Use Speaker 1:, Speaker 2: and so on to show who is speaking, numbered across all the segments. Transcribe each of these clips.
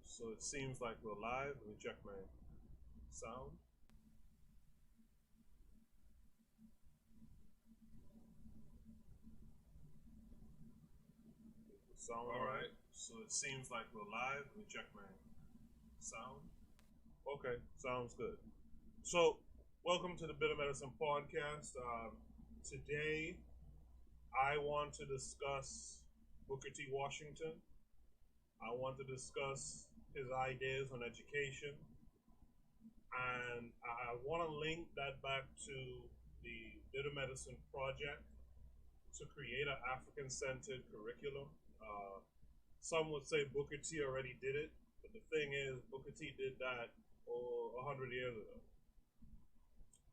Speaker 1: So it seems like we're live. Let me check my sound. Sound all right. So it seems like we're live. Let me check my sound. Okay, sounds good. So welcome to the Bitter Medicine Podcast. Today I want to discuss Booker T. Washington. I want to discuss his ideas on education, and I want to link that back to the Bitter Medicine Project to create an African-centered curriculum. Some would say Booker T already did it, but the thing is, Booker T did that 100 years ago.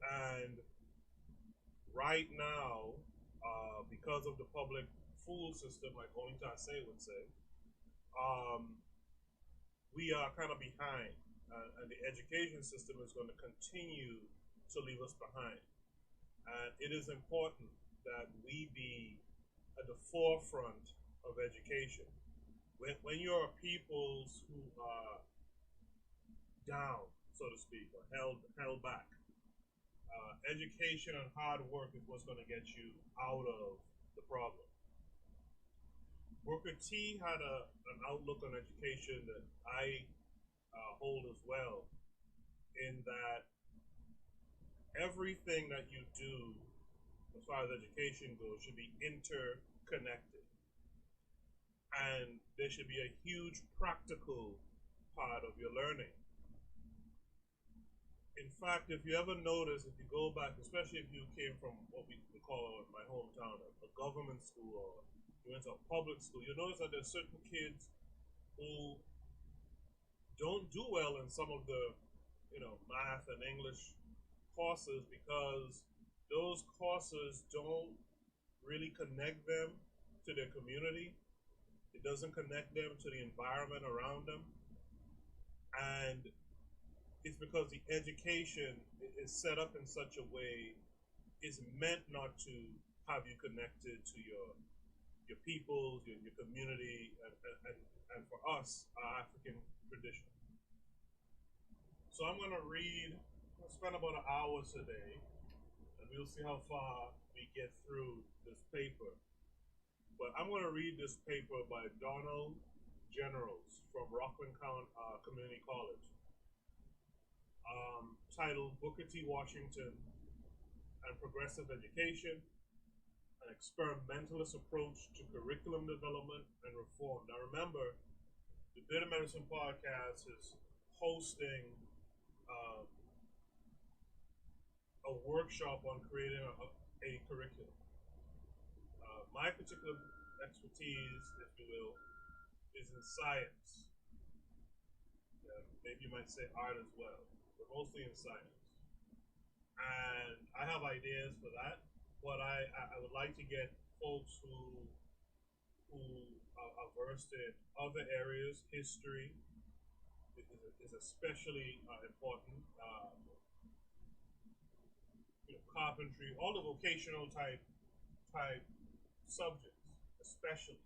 Speaker 1: And right now, because of the public food system, like Onita Say would say, we are kind of behind, and the education system is going to continue to leave us behind. And it is important that we be at the forefront of education. When you're peoples who are down, so to speak, or held back, education and hard work is what's going to get you out of the problem. Booker T had an outlook on education that I hold as well, in that everything that you do as far as education goes should be interconnected. And there should be a huge practical part of your learning. In fact, if you ever notice, if you go back, especially if you came from what we call in my hometown a government school, or you went to a public school, you'll notice that there's certain kids who don't do well in some of the, math and English courses, because those courses don't really connect them to their community. It doesn't connect them to the environment around them. And it's because the education is set up in such a way, is meant not to have you connected to your peoples, your community, and for us, our African tradition. So I'm going to spend about an hour today, and we'll see how far we get through this paper. But I'm going to read this paper by Donald Generals from Rockland County Community College, titled Booker T. Washington and Progressive Education, an Experimentalist Approach to Curriculum Development and Reform. Now remember, the Bitter Medicine Podcast is hosting a workshop on creating a curriculum. My particular expertise, if you will, is in science. Maybe you might say art as well, but mostly in science. And I have ideas for that, but I would like to get folks who are versed in other areas. History is especially important. Carpentry, all the vocational type subjects, especially,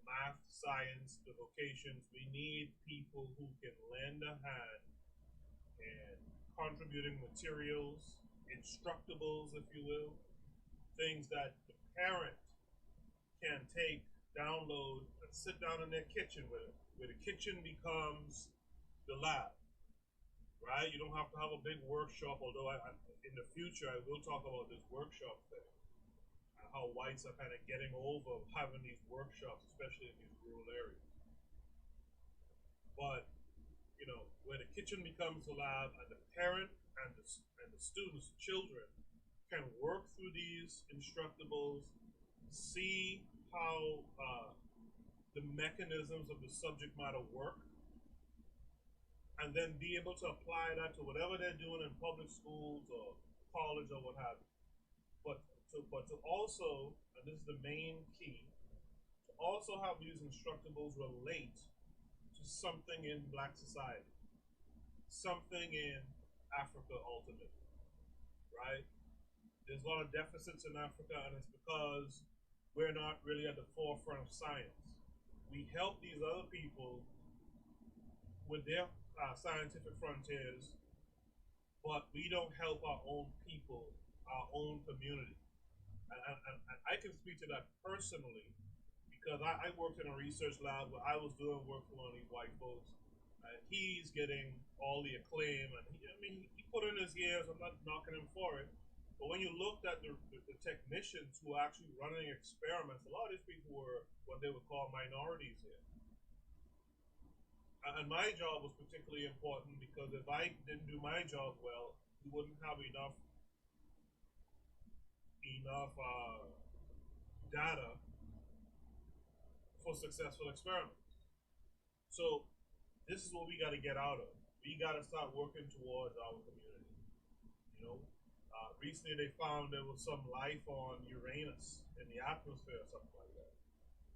Speaker 1: math, science, the vocations. We need people who can lend a hand in contributing materials, instructables, if you will, things that the parent can take, download, and sit down in their kitchen with it, where the kitchen becomes the lab, right? You don't have to have a big workshop, although in the future I will talk about this workshop thing, and how whites are kind of getting over having these workshops, especially in these rural areas. But where the kitchen becomes the lab, and the parent and the students, children, can work through these instructables, see how the mechanisms of the subject matter work, and then be able to apply that to whatever they're doing in public schools or college or what have you. But to also, and this is the main key, to also have these instructables relate to something in Black society, something in Africa ultimately, right? There's a lot of deficits in Africa, and it's because we're not really at the forefront of science. We help these other people with their scientific frontiers, but we don't help our own people, our own community. And I can speak to that personally because I worked in a research lab where I was doing work for one of these white folks, and he's getting all the acclaim. And I mean, he put in his years. I'm not knocking him for it. But when you looked at the technicians who were actually running experiments, a lot of these people were what they would call minorities here. And my job was particularly important because if I didn't do my job well, we wouldn't have enough data for successful experiments. So this is what we got to get out of. We got to start working towards our community. You know, recently they found there was some life on Uranus in the atmosphere or something like that.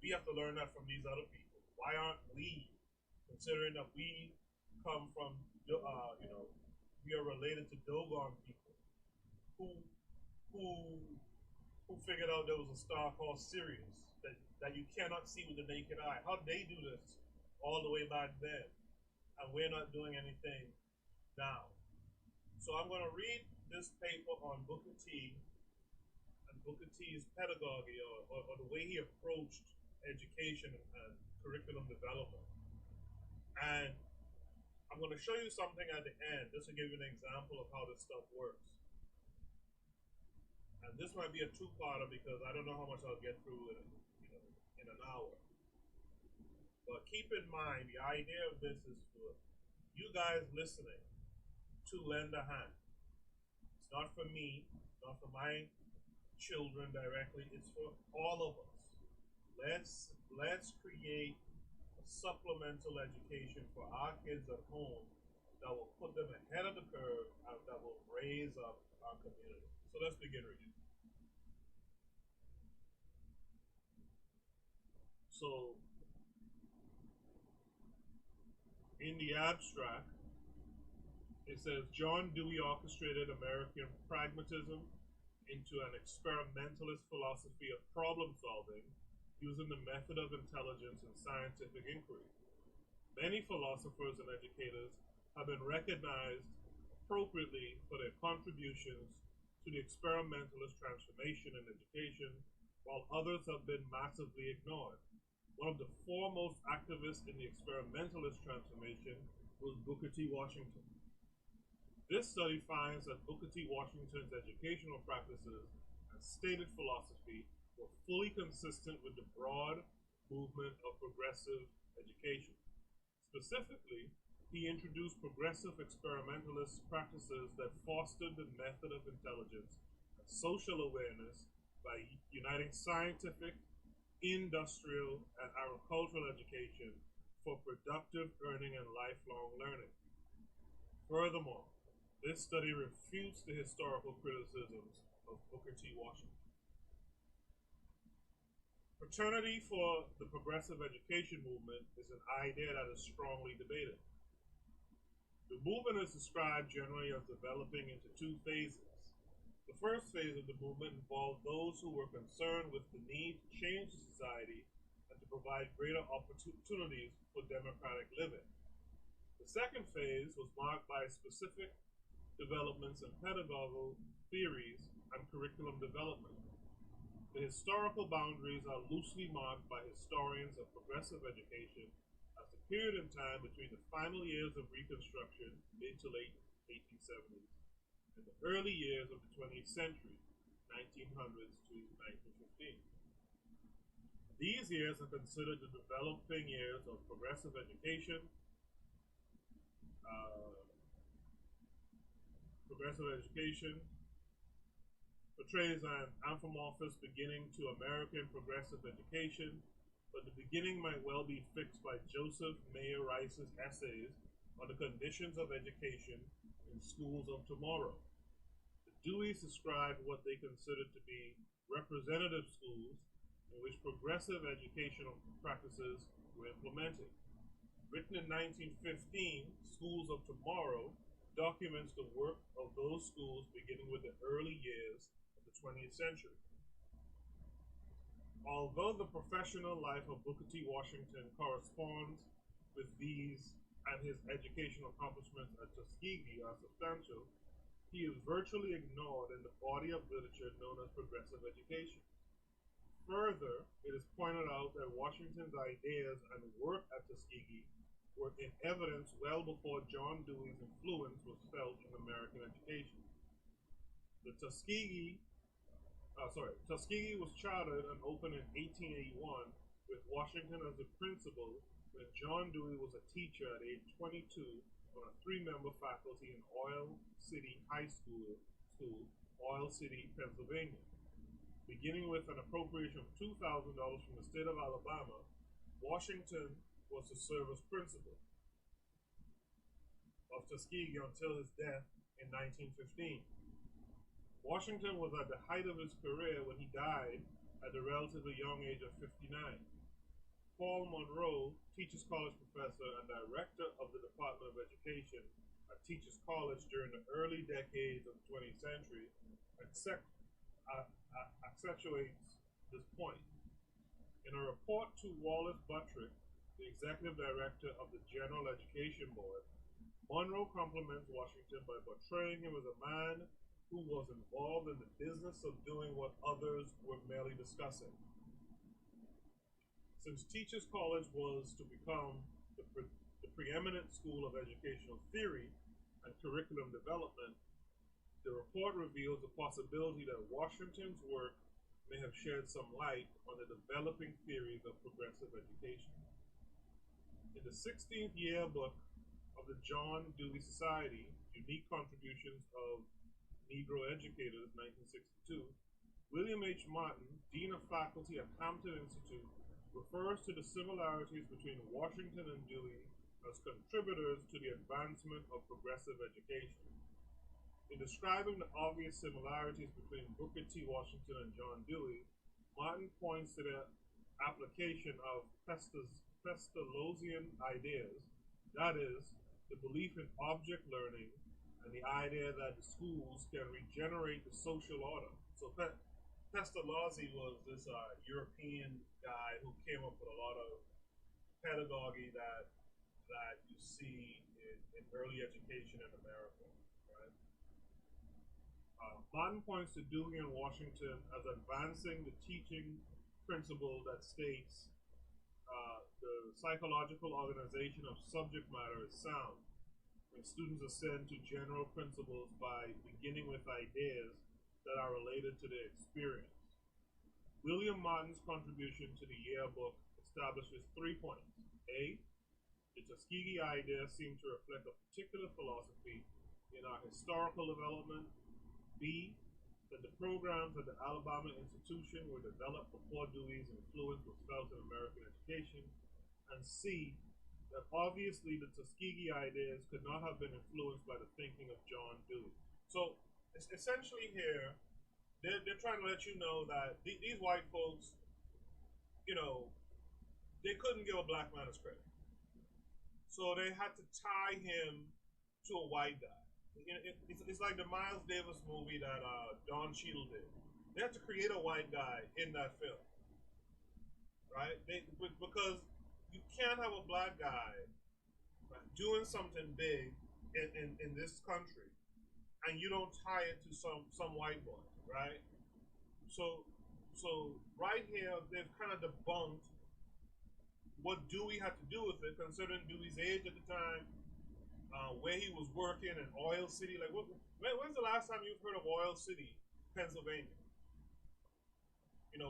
Speaker 1: We have to learn that from these other people. Why aren't we, considering that we come from, we are related to Dogon people who who figured out there was a star called Sirius that you cannot see with the naked eye. How did they do this all the way back then? And we're not doing anything now. So I'm going to read this paper on Booker T and Booker T's pedagogy or the way he approached education and curriculum development. And I'm going to show you something at the end just to give you an example of how this stuff works. And this might be a two-parter because I don't know how much I'll get through in an hour. But keep in mind, the idea of this is for you guys listening to lend a hand. It's not for me, not for my children directly, it's for all of us. Let's create a supplemental education for our kids at home that will put them ahead of the curve and that will raise up our community. So let's begin reading. So, in the abstract, it says John Dewey orchestrated American pragmatism into an experimentalist philosophy of problem solving using the method of intelligence and scientific inquiry. Many philosophers and educators have been recognized appropriately for their contributions to the experimentalist transformation in education, while others have been massively ignored. One of the foremost activists in the experimentalist transformation was Booker T. Washington. This study finds that Booker T. Washington's educational practices and stated philosophy were fully consistent with the broad movement of progressive education. Specifically, he introduced progressive experimentalist practices that fostered the method of intelligence and social awareness by uniting scientific, industrial, and agricultural education for productive earning and lifelong learning. Furthermore, this study refutes the historical criticisms of Booker T. Washington. Fraternity for the progressive education movement is an idea that is strongly debated. The movement is described generally as developing into two phases. The first phase of the movement involved those who were concerned with the need to change society and to provide greater opportunities for democratic living. The second phase was marked by specific developments in pedagogical theories and curriculum development. The historical boundaries are loosely marked by historians of progressive education as the period in time between the final years of Reconstruction, mid to late 1870s, and the early years of the 20th century, 1900s to 1915. These years are considered the developing years of progressive education. Progressive education portrays an amorphous beginning to American progressive education, but the beginning might well be fixed by Joseph Mayer Rice's essays on the conditions of education in schools of tomorrow. The Deweys described what they considered to be representative schools in which progressive educational practices were implemented. Written in 1915, Schools of Tomorrow documents the work of those schools beginning with the early years of the 20th century. Although the professional life of Booker T. Washington corresponds with these and his educational accomplishments at Tuskegee are substantial, he is virtually ignored in the body of literature known as progressive education. Further, it is pointed out that Washington's ideas and work at Tuskegee were in evidence well before John Dewey's influence was felt in American education. The Tuskegee was chartered and opened in 1881 with Washington as the principal when John Dewey was a teacher at age 22 on a 3-member faculty in Oil City High School, Oil City, Pennsylvania. Beginning with an appropriation of $2,000 from the state of Alabama, Washington was to serve as principal of Tuskegee until his death in 1915. Washington was at the height of his career when he died at the relatively young age of 59. Paul Monroe, Teachers College professor and director of the Department of Education at Teachers College during the early decades of the 20th century, accentuates this point. In a report to Wallace Buttrick, the executive director of the General Education Board, Monroe compliments Washington by portraying him as a man who was involved in the business of doing what others were merely discussing. Since Teachers College was to become the preeminent school of educational theory and curriculum development, the report reveals the possibility that Washington's work may have shed some light on the developing theories of progressive education. In the 16th yearbook of the John Dewey Society, Unique Contributions of Negro Educators, 1962, William H. Martin, Dean of Faculty at Hampton Institute, refers to the similarities between Washington and Dewey as contributors to the advancement of progressive education. In describing the obvious similarities between Booker T. Washington and John Dewey, Martin points to the application of Pestalozzian ideas, that is, the belief in object learning and the idea that the schools can regenerate the social order. So Pestalozzi was this European guy who came up with a lot of pedagogy that you see in early education in America. Right? Martin points to Dewey and Washington as advancing the teaching principle that states the psychological organization of subject matter is sound. When students ascend to general principles by beginning with ideas that are related to their experience. William Martin's contribution to the yearbook establishes 3 points. A, the Tuskegee ideas seem to reflect a particular philosophy in our historical development. B, that the programs at the Alabama institution were developed before Dewey's influence was felt in American education. And C, that obviously the Tuskegee ideas could not have been influenced by the thinking of John Dewey. So it's essentially here, they're trying to let you know that these white folks, they couldn't give a black man his credit. So they had to tie him to a white guy. It's like the Miles Davis movie that Don Cheadle did. They had to create a white guy in that film, right? Because you can't have a black guy doing something big in this country, and you don't tie it to some white boy, right? So right here, they've kind of debunked what Dewey had to do with it, considering Dewey's age at the time, where he was working in Oil City. Like, when's the last time you've heard of Oil City, Pennsylvania?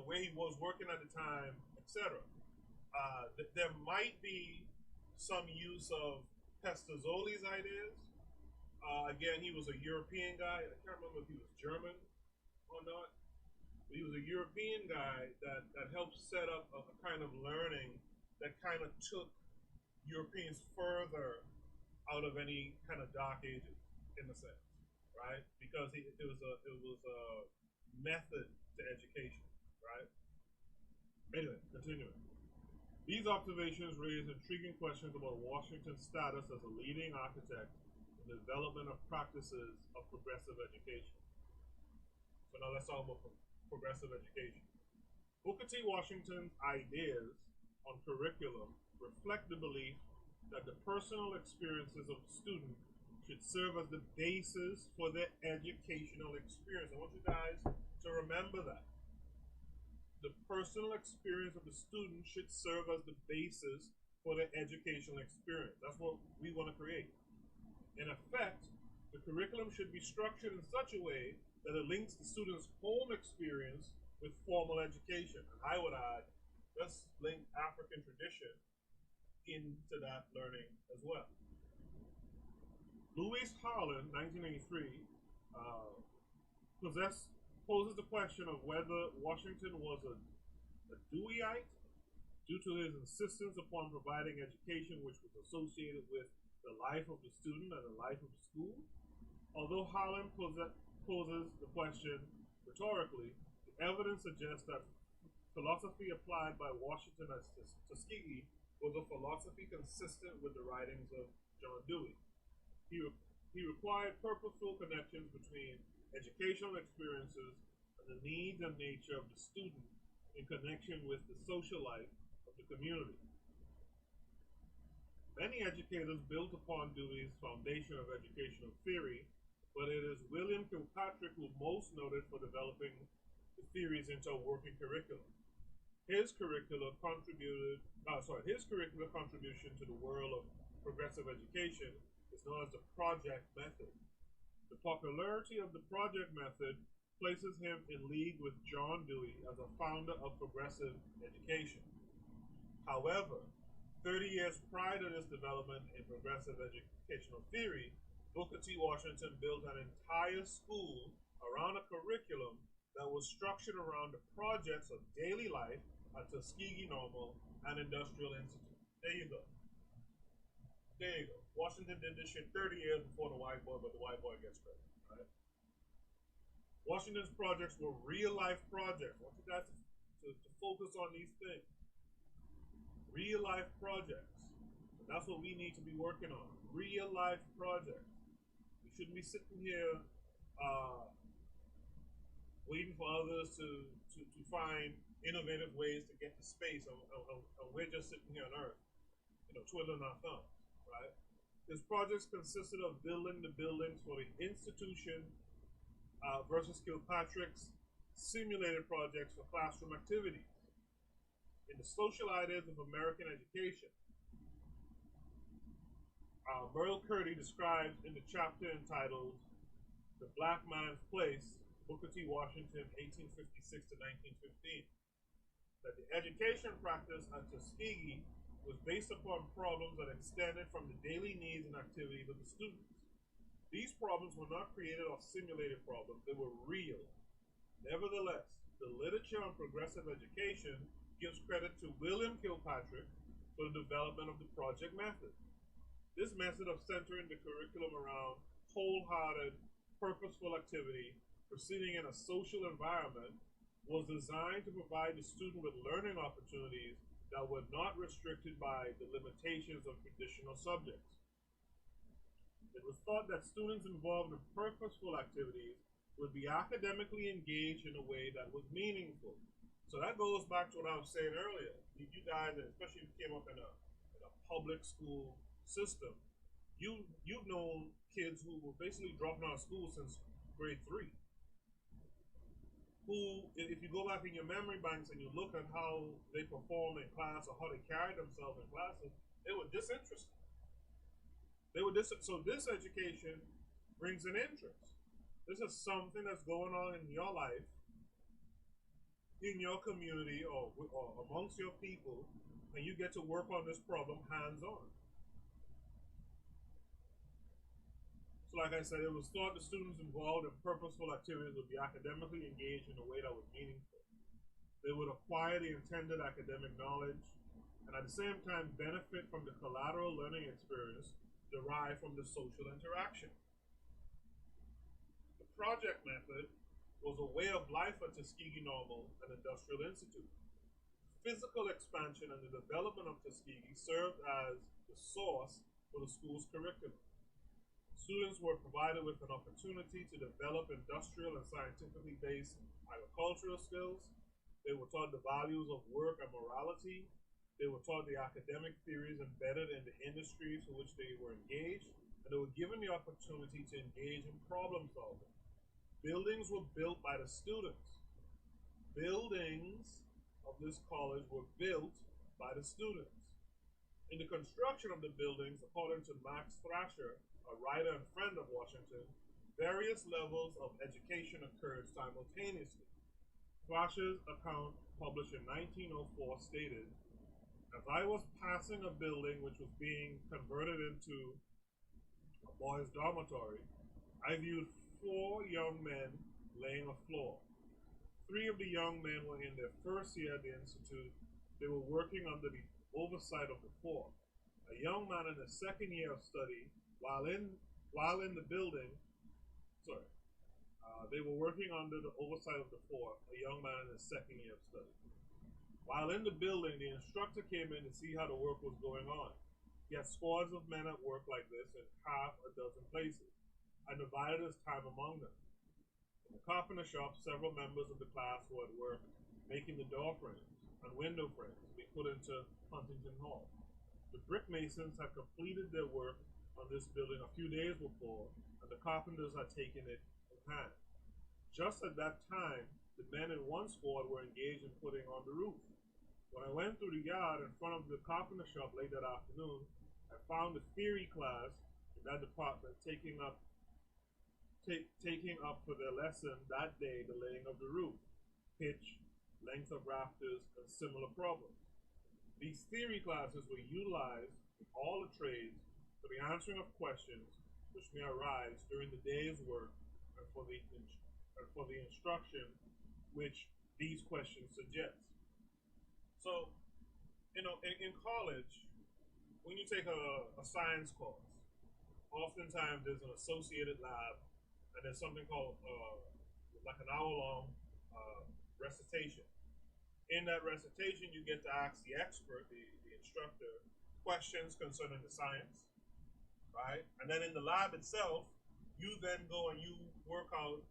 Speaker 1: Where he was working at the time, etc. There might be some use of Pestalozzi's ideas. Again, he was a European guy. I can't remember if he was German or not. But he was a European guy that helped set up a kind of learning that kind of took Europeans further out of any kind of dark ages, in a sense, right? Because it was a method to education, right? Anyway, continuing. These observations raise intriguing questions about Washington's status as a leading architect in the development of practices of progressive education. So now let's talk about progressive education. Booker T. Washington's ideas on curriculum reflect the belief that the personal experiences of the student should serve as the basis for their educational experience. I want you guys to remember that. The personal experience of the student should serve as the basis for their educational experience. That's what we want to create. In effect, the curriculum should be structured in such a way that it links the student's home experience with formal education. And I would add, let's link African tradition into that learning as well. Louis Harlan, 1983, poses the question of whether Washington was a Deweyite due to his insistence upon providing education which was associated with the life of the student and the life of the school. Although Harlan poses the question rhetorically, the evidence suggests that philosophy applied by Washington as Tuskegee was a philosophy consistent with the writings of John Dewey. He required purposeful connections between educational experiences and the needs and nature of the student in connection with the social life of the community. Many educators built upon Dewey's foundation of educational theory, but it is William Kilpatrick who most noted for developing the theories into a working curriculum. His curricular contribution to the world of progressive education is known as the project method. The popularity of the project method places him in league with John Dewey as a founder of progressive education. However, 30 years prior to this development in progressive educational theory, Booker T. Washington built an entire school around a curriculum that was structured around the projects of daily life at Tuskegee Normal and Industrial Institute. There you go. There you go. Washington did this shit 30 years before the white boy, but the white boy gets credit, right? Washington's projects were real life projects. I want you guys to focus on these things. Real life projects. And that's what we need to be working on. Real life projects. We shouldn't be sitting here waiting for others to find innovative ways to get to space, and we're just sitting here on Earth, twiddling our thumbs, right? His projects consisted of building the buildings for the institution versus Kilpatrick's simulated projects for classroom activities. In the social ideas of American education, Merle Curdy describes in the chapter entitled The Black Man's Place, Booker T. Washington, 1856 to 1915, that the education practice at Tuskegee was based upon problems that extended from the daily needs and activities of the students. These problems were not created or simulated problems, they were real. Nevertheless, the literature on progressive education gives credit to William Kilpatrick for the development of the project method. This method of centering the curriculum around wholehearted, purposeful activity proceeding in a social environment was designed to provide the student with learning opportunities that were not restricted by the limitations of traditional subjects. It was thought that students involved in purposeful activities would be academically engaged in a way that was meaningful. So that goes back to what I was saying earlier. You guys, especially if you came up in a public school system, you've known kids who were basically dropping out of school since grade 3. Who, if you go back in your memory banks and you look at how they performed in class or how they carried themselves in classes, they were disinterested. So this education brings an interest. This is something that's going on in your life, in your community, or amongst your people, and you get to work on this problem hands-on. Like I said, it was thought the students involved in purposeful activities would be academically engaged in a way that was meaningful. They would acquire the intended academic knowledge and at the same time benefit from the collateral learning experience derived from the social interaction. The project method was a way of life at Tuskegee Normal and Industrial Institute. Physical expansion and the development of Tuskegee served as the source for the school's curriculum. Students were provided with an opportunity to develop industrial and scientifically based agricultural skills. They were taught the values of work and morality. They were taught the academic theories embedded in the industries for which they were engaged, and they were given the opportunity to engage in problem solving. Buildings were built by the students. Buildings of this college were built by the students. In the construction of the buildings, according to Max Thrasher, a writer and friend of Washington, various levels of education occurred simultaneously. Thrasher's account, published in 1904, stated, "As I was passing a building which was being converted into a boys' dormitory, I viewed 4 young men laying a floor. 3 of the young men were in their first year at the institute. They were working under the oversight of the 4th. A young man in the second year of study, while in the building, they were working under the oversight of the 4th, a young man in his second year of study. While in the building, the instructor came in to see how the work was going on. He had scores of men at work like this in half a dozen places, and divided his time among them. In the carpenter shop, several members of the class were at work making the door frames and window frames to be put into Huntington Hall. The brick masons had completed their work on this building a few days before, and the carpenters had taken it in hand. Just at that time, the men in one squad were engaged in putting on the roof. When I went through the yard in front of the carpenter shop late that afternoon, I found the theory class in that department taking up for their lesson that day the laying of the roof, pitch, length of rafters, and similar problems. These theory classes were utilized in all the trades for the answering of questions which may arise during the day's work and for the instruction which these questions suggest." So, in college, when you take a science course, oftentimes there's an associated lab, and there's something called like an hour-long recitation. In that recitation, you get to ask the expert, the instructor, questions concerning the science, right? And then in the lab itself, you then go and you work out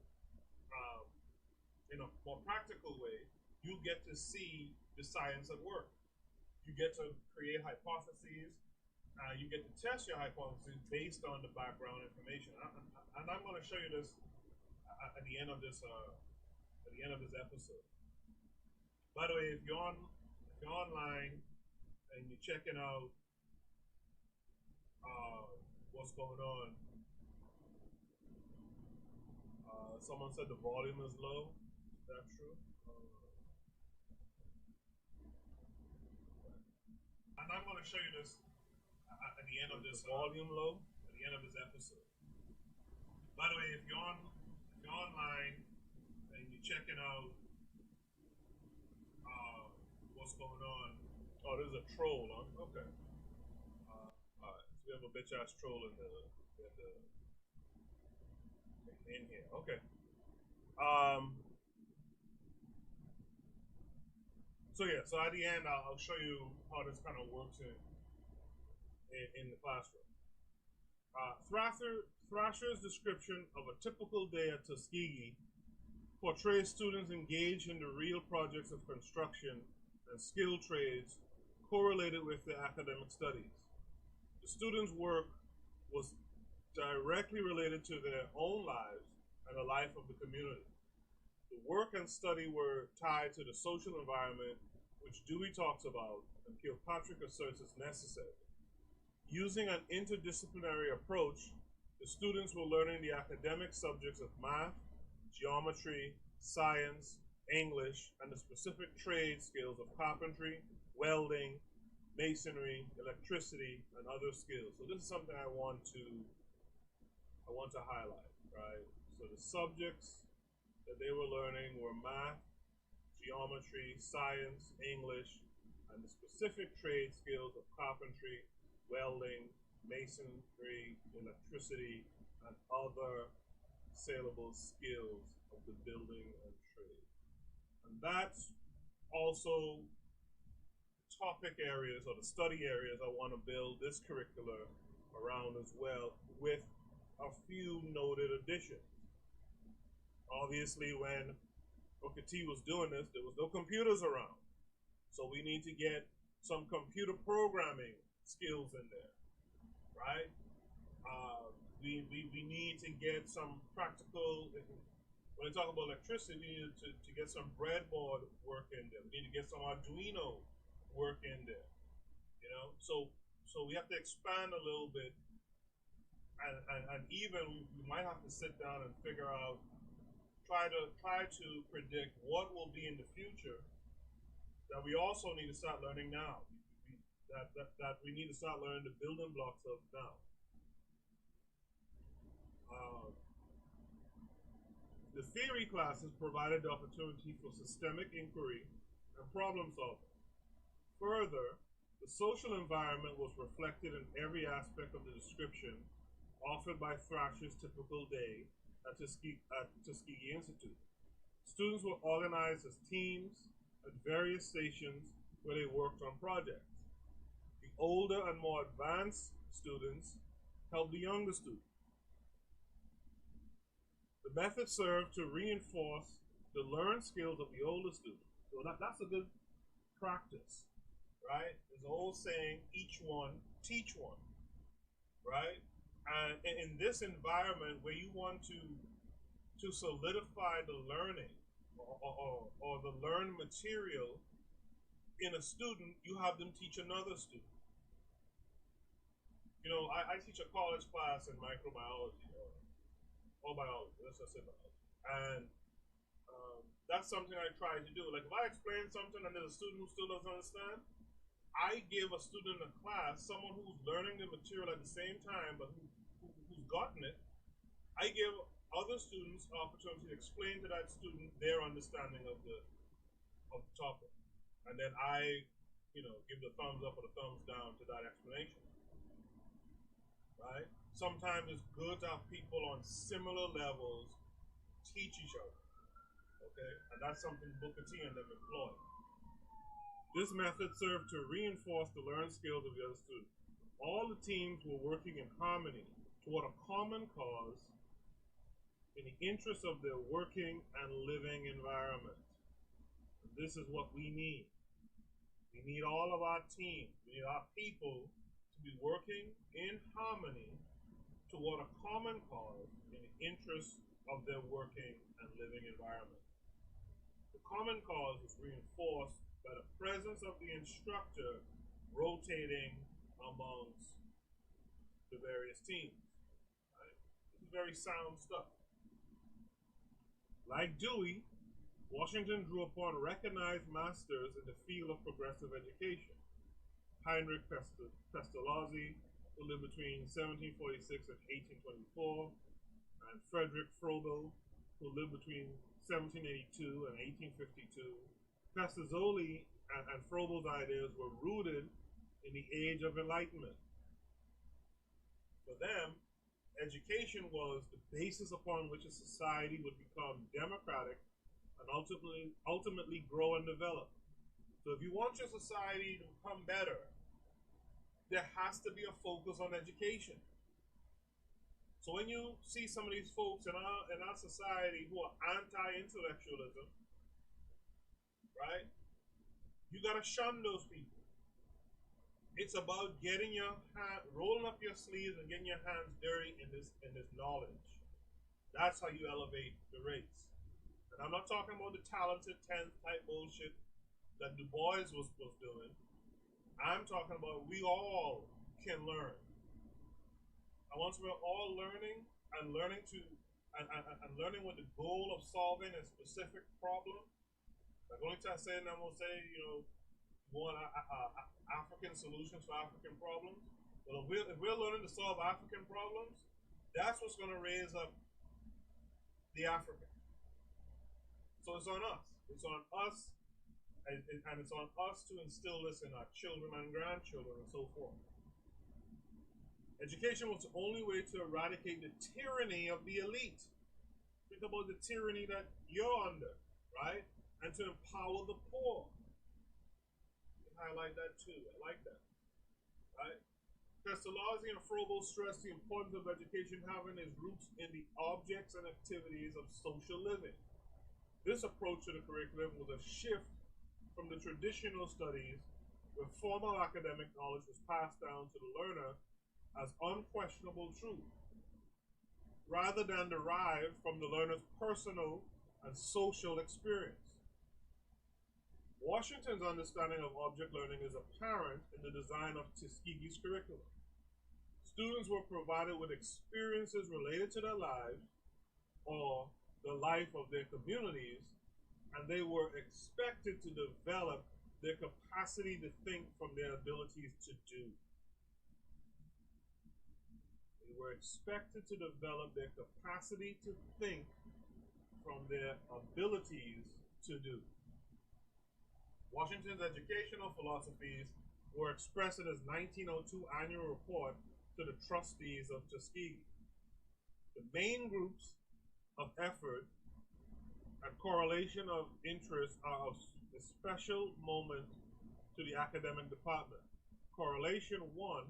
Speaker 1: in a more practical way. You get to see the science at work. You get to create hypotheses. You get to test your hypotheses based on the background information. And I'm going to show you this at the end of this episode. By the way, if you're online and you're checking out what's going on, someone said the volume is low. Is that true? And I'm going to show you this at the end of this volume low at the end of this episode. By the way, if you're online and you're checking out what's going on, oh, there's a troll, huh? Okay. All right, so we have a bitch ass troll in here. Okay. So yeah, so at the end, I'll show you how this kind of works in the classroom. Thrasher's description of a typical day at Tuskegee portrays students engaged in the real projects of construction and skilled trades correlated with their academic studies. The students' work was directly related to their own lives and the life of the community. The work and study were tied to the social environment, which Dewey talks about and Kilpatrick asserts is necessary. Using an interdisciplinary approach, the students were learning the academic subjects of math, geometry, science, English, and the specific trade skills of carpentry, welding, masonry, electricity, and other skills. So this is something I want to highlight, right? So the subjects that they were learning were math, geometry, science, English, and the specific trade skills of carpentry, welding, masonry, electricity, and other saleable skills of the building and trade. And that's also topic areas or the study areas I want to build this curricular around as well, with a few noted additions. Obviously, when Booker T was doing this, there was no computers around. So we need to get some computer programming skills in there, right? We need to get some practical, when we talk about electricity, we need to get some breadboard work in there. We need to get some Arduino work in there, you know? So we have to expand a little bit, and even we might have to sit down and figure out, try to predict what will be in the future that we also need to start learning now. That we need to start learning the building blocks of now. The theory classes provided the opportunity for systemic inquiry and problem solving. Further, the social environment was reflected in every aspect of the description offered by Thrasher's typical day at Tuskegee Institute. Students were organized as teams at various stations where they worked on projects. The older and more advanced students helped the younger students. The method served to reinforce the learned skills of the older students. So that's a good practice, right? There's an old saying, each one, teach one, right? And in this environment where you want to solidify the learning or the learned material in a student, you have them teach another student. You know, I teach a college class in microbiology, or biology, let's just say biology. And that's something I try to do. Like if I explain something and there's a student who still doesn't understand, I give a student in a class, someone who's learning the material at the same time, but who's gotten it, I give other students an opportunity to explain to that student their understanding of the topic. And then I, give the thumbs up or the thumbs down to that explanation. Right? Sometimes it's good to have people on similar levels teach each other. Okay? And that's something Booker T and them employ. This method served to reinforce the learned skills of the other students. All the teams were working in harmony toward a common cause in the interest of their working and living environment. And this is what we need. We need all of our teams, we need our people to be working in harmony toward a common cause in the interest of their working and living environment. The common cause is reinforced by the presence of the instructor rotating amongst the various teams. Right? This is very sound stuff. Like Dewey, Washington drew upon recognized masters in the field of progressive education. Heinrich Pestalozzi, who lived between 1746 and 1824, and Frederick Froebel, who lived between 1782 and 1852. Pestalozzi and Froebel's ideas were rooted in the Age of Enlightenment. For them, education was the basis upon which a society would become democratic and ultimately grow and develop. So if you want your society to become better, there has to be a focus on education. So when you see some of these folks in our society who are anti-intellectualism, right? You gotta shun those people. It's about rolling up your sleeves and getting your hands dirty in this knowledge. That's how you elevate the race. And I'm not talking about the talented 10th type bullshit that Du Bois was doing. I'm talking about we all can learn. And once we're all learning and learning with the goal of solving a specific problem, like only time I say, and I'm gonna say, want African solutions for African problems. Well, if we're learning to solve African problems, that's what's gonna raise up the African. So it's on us. It's on us, and it's on us to instill this in our children and grandchildren and so forth. Education was the only way to eradicate the tyranny of the elite. Think about the tyranny that you're under, right? And to empower the poor. I highlight that too. I like that, right? Pestalozzi and Froebel stressed the importance of education having its roots in the objects and activities of social living. This approach to the curriculum was a shift from the traditional studies where formal academic knowledge was passed down to the learner as unquestionable truth, rather than derived from the learner's personal and social experience. Washington's understanding of object learning is apparent in the design of Tuskegee's curriculum. Students were provided with experiences related to their lives or the life of their communities, and they were expected to develop their capacity to think from their abilities to do. They were expected to develop their capacity to think from their abilities to do. Washington's educational philosophies were expressed in his 1902 annual report to the trustees of Tuskegee. The main groups of effort and correlation of interest are of a special moment to the academic department. Correlation 1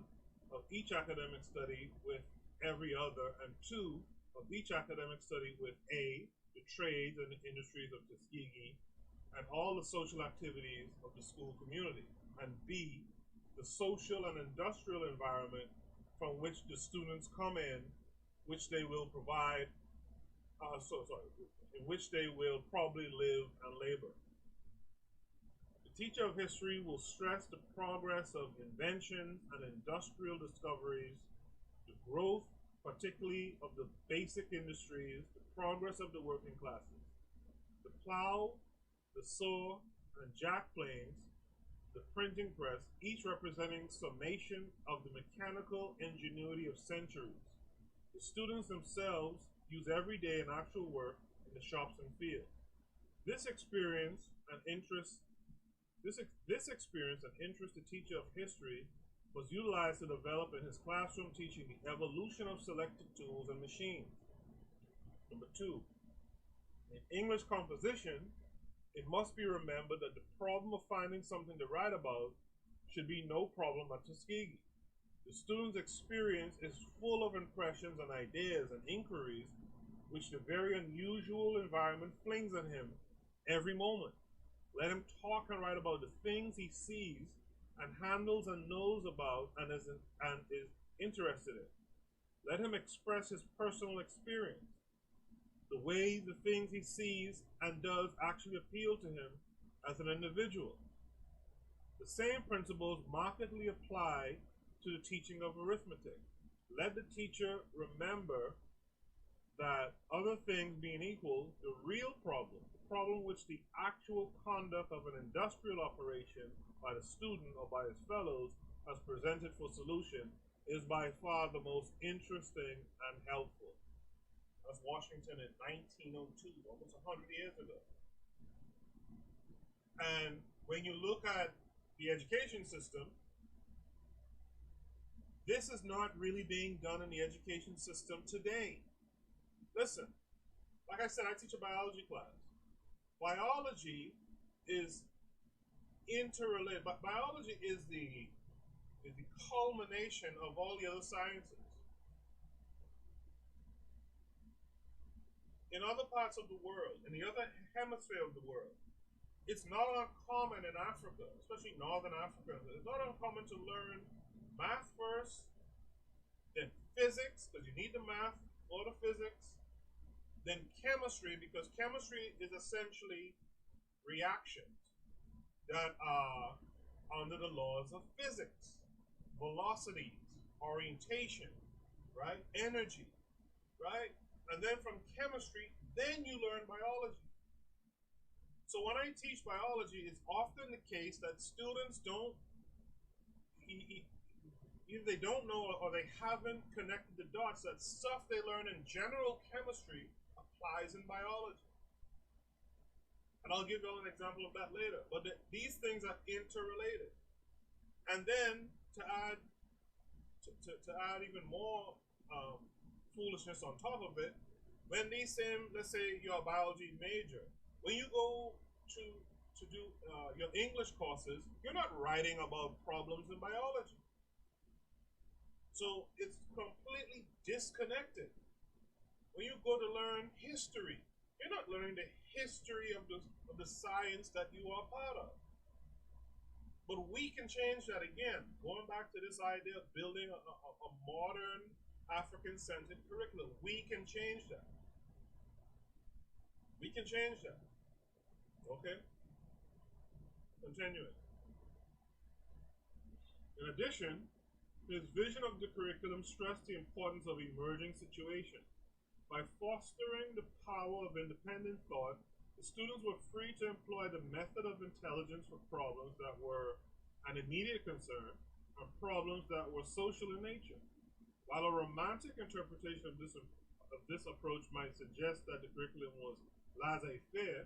Speaker 1: of each academic study with every other, and 2 of each academic study with A, the trades and the industries of Tuskegee, and all the social activities of the school community, and B, the social and industrial environment from which the students come in, which they will provide, in which they will probably live and labor. The teacher of history will stress the progress of inventions and industrial discoveries, the growth, particularly of the basic industries, the progress of the working classes. The plow, the saw, and jack planes, the printing press, each representing summation of the mechanical ingenuity of centuries. The students themselves use every day in actual work in the shops and fields. This experience and interest the teacher of history was utilized to develop in his classroom teaching the evolution of selected tools and machines. Number 2, in English composition, it must be remembered that the problem of finding something to write about should be no problem at Tuskegee. The student's experience is full of impressions and ideas and inquiries which the very unusual environment flings at him every moment. Let him talk and write about the things he sees and handles and knows about and is interested in. Let him express his personal experience. The way the things he sees and does actually appeal to him as an individual. The same principles markedly apply to the teaching of arithmetic. Let the teacher remember that, other things being equal, the real problem, the problem which the actual conduct of an industrial operation by the student or by his fellows has presented for solution, is by far the most interesting and helpful. That's Washington in 1902, almost 100 years ago. And when you look at the education system, this is not really being done in the education system today. Listen, like I said, I teach a biology class. Biology is interrelated, but biology is the culmination of all the other sciences. In other parts of the world, in the other hemisphere of the world, it's not uncommon in Africa, especially northern Africa, it's not uncommon to learn math first, then physics, because you need the math for the physics, then chemistry, because chemistry is essentially reactions that are under the laws of physics, velocities, orientation, right, energy, right? And then from chemistry, then you learn biology. So when I teach biology, it's often the case that students don't, either they don't know or they haven't connected the dots, that stuff they learn in general chemistry applies in biology. And I'll give you all an example of that later. But these things are interrelated. And then to add even more foolishness on top of it, when these same, let's say you're a biology major, when you go to do your English courses, you're not writing about problems in biology. So it's completely disconnected. When you go to learn history, you're not learning the history of the science that you are part of. But we can change that again. Going back to this idea of building a modern African-centered curriculum, we can change that. We can change that. Okay? Continuing. In addition, his vision of the curriculum stressed the importance of emerging situations. By fostering the power of independent thought, the students were free to employ the method of intelligence for problems that were an immediate concern and problems that were social in nature. While a romantic interpretation of this approach might suggest that the curriculum was laissez-faire,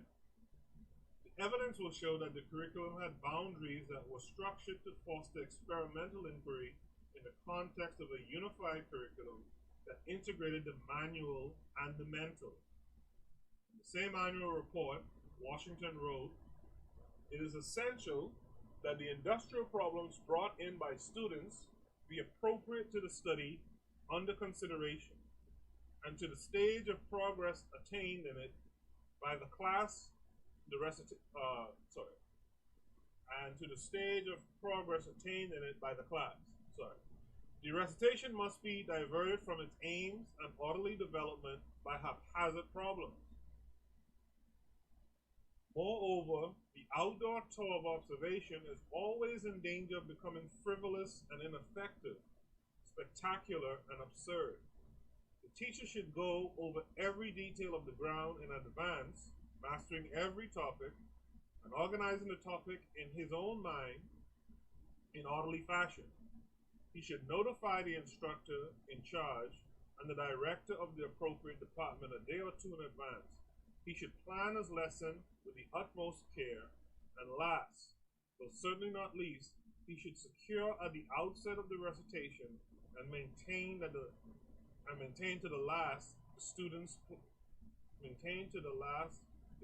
Speaker 1: the evidence will show that the curriculum had boundaries that were structured to foster experimental inquiry in the context of a unified curriculum that integrated the manual and the mental. In the same annual report, Washington wrote, "It is essential that the industrial problems brought in by students be appropriate to the study under consideration and to the stage of progress attained in it by the class, and to the stage of progress attained in it by the class. The recitation must be diverted from its aims and orderly development by haphazard problems. Moreover, the outdoor tour of observation is always in danger of becoming frivolous and ineffective, spectacular and absurd. The teacher should go over every detail of the ground in advance, mastering every topic, and organizing the topic in his own mind in orderly fashion. He should notify the instructor in charge and the director of the appropriate department a day or two in advance. He should plan his lesson with the utmost care, and last, though certainly not least, he should secure at the outset of the recitation and maintain to the last the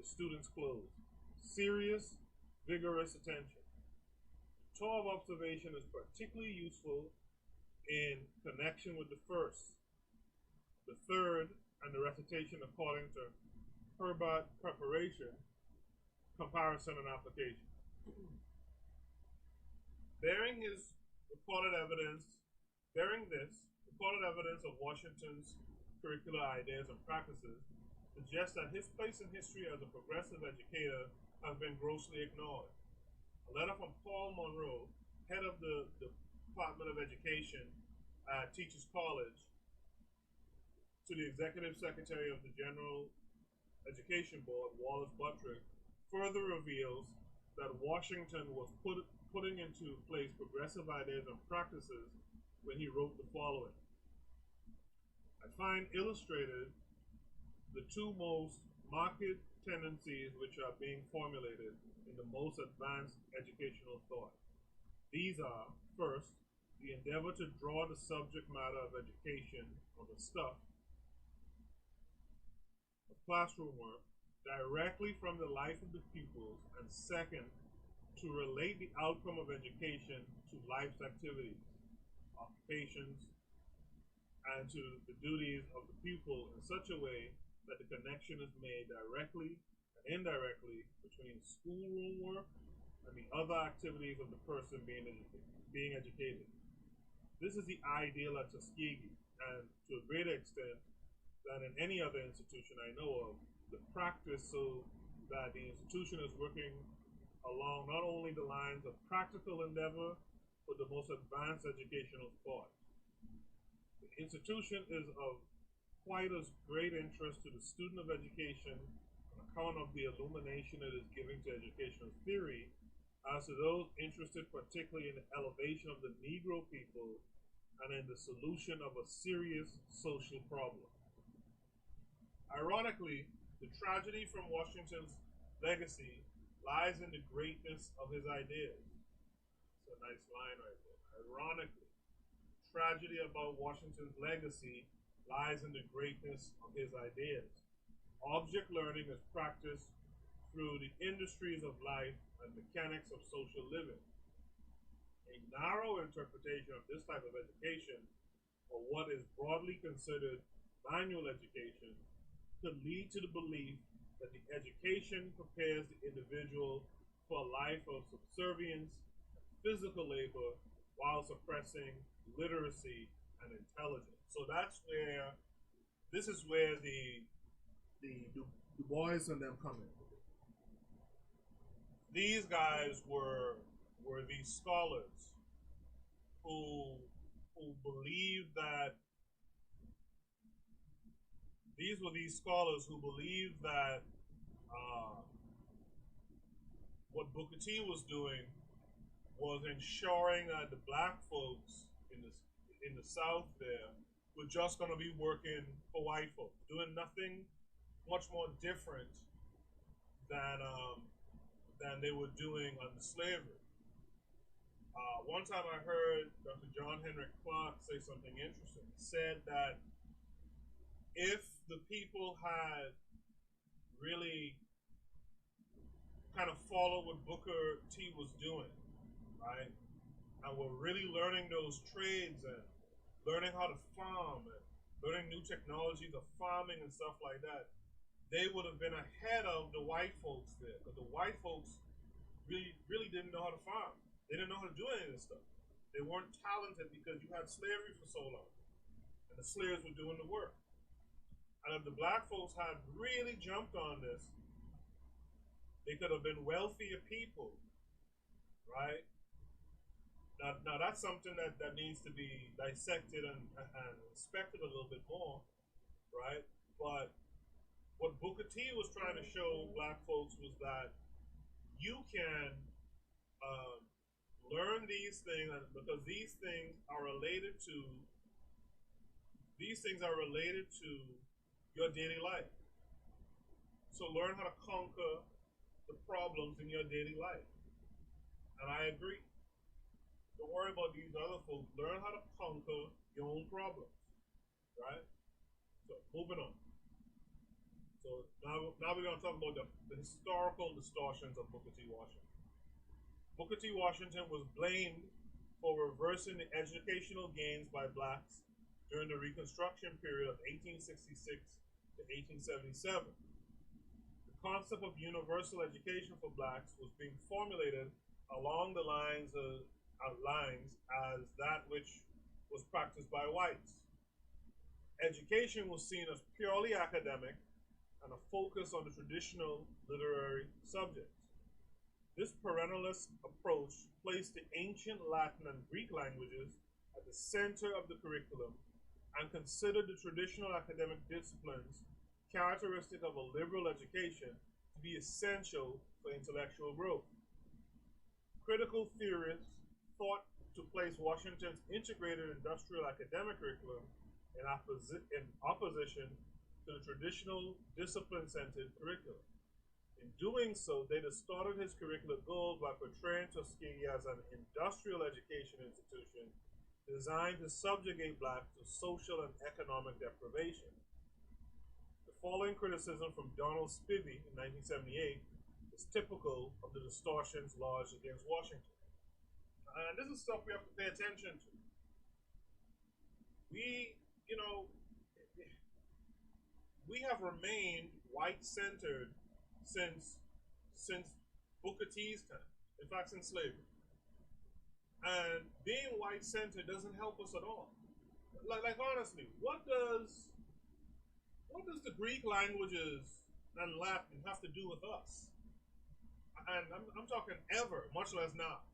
Speaker 1: students close. Serious, vigorous attention. The tour of observation is particularly useful in connection with the first, the third, and the recitation according to Herbert preparation, comparison, and application. Bearing this recorded evidence of Washington's curricular ideas and practices suggests that his place in history as a progressive educator has been grossly ignored. A letter from Paul Monroe, head of the Department of Education at Teachers College, to the Executive Secretary of the General Education Board, Wallace Buttrick, further reveals that Washington was putting into place progressive ideas and practices when he wrote the following. I find illustrated the two most marked tendencies which are being formulated in the most advanced educational thought. These are, first, the endeavor to draw the subject matter of education, or the stuff, of classroom work directly from the life of the pupils, and second, to relate the outcome of education to life's activities, occupations, and to the duties of the pupil in such a way that the connection is made directly and indirectly between schoolroom work and the other activities of the person being educated. This is the ideal at Tuskegee, and to a greater extent than in any other institution I know of, the practice so that the institution is working along not only the lines of practical endeavor, but the most advanced educational thought. The institution is of quite as great interest to the student of education on account of the illumination it is giving to educational theory as to those interested particularly in the elevation of the Negro people and in the solution of a serious social problem. Ironically, the tragedy from Washington's legacy lies in the greatness of his ideas. It's a nice line right there. Ironically, tragedy about Washington's legacy lies in the greatness of his ideas. Object learning is practiced through the industries of life and mechanics of social living. A narrow interpretation of this type of education, or what is broadly considered manual education, could lead to the belief that the education prepares the individual for a life of subservience and physical labor while suppressing literacy and intelligence. So this is where the Du Bois and them come in. These guys were these scholars who believed that these scholars who believed that what Booker T was doing was ensuring that the black folks in the South there were just going to be working for white folks, doing nothing much more different than they were doing under slavery. One time I heard Dr. John Henrik Clarke say something interesting. He said that if the people had really kind of followed what Booker T was doing, right, and were really learning those trades and learning how to farm and learning new technologies of farming and stuff like that, they would have been ahead of the white folks there, because the white folks really didn't know how to farm. They didn't know how to do any of this stuff. They weren't talented because you had slavery for so long, and the slaves were doing the work. And if the black folks had really jumped on this, they could have been wealthier people, right? Now that's something that needs to be dissected and inspected a little bit more, right? But what Booker T was trying to show black folks was that you can learn these things because these things are related to your daily life. So learn how to conquer the problems in your daily life. And I agree. Don't worry about these other folks. Learn how to conquer your own problems, right? So moving on. So now we're going to talk about the historical distortions of Booker T. Washington. Booker T. Washington was blamed for reversing the educational gains by blacks during the Reconstruction period of 1866 to 1877. The concept of universal education for blacks was being formulated along the lines as that which was practiced by whites. Education was seen as purely academic and a focus on the traditional literary subjects. This perennialist approach placed the ancient Latin and Greek languages at the center of the curriculum and considered the traditional academic disciplines characteristic of a liberal education to be essential for intellectual growth. Critical theorists thought to place Washington's integrated industrial academic curriculum in opposition to the traditional discipline-centered curriculum. In doing so, they distorted his curricular goals by portraying Tuskegee as an industrial education institution designed to subjugate blacks to social and economic deprivation. The following criticism from Donald Spivey in 1978 is typical of the distortions lodged against Washington. And this is stuff we have to pay attention to. We have remained white-centered since Booker T's time. In fact, since slavery. And being white-centered doesn't help us at all. Like honestly, what does the Greek languages and Latin have to do with us? And I'm talking ever, much less now.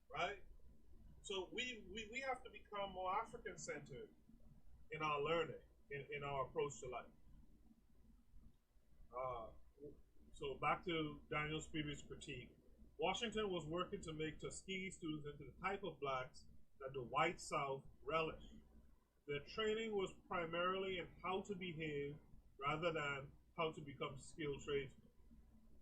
Speaker 1: Right? So we have to become more African-centered in our learning, in our approach to life. So back to Daniel Spivey's critique. Washington was working to make Tuskegee students into the type of blacks that the white South relished. Their training was primarily in how to behave rather than how to become skilled tradesmen.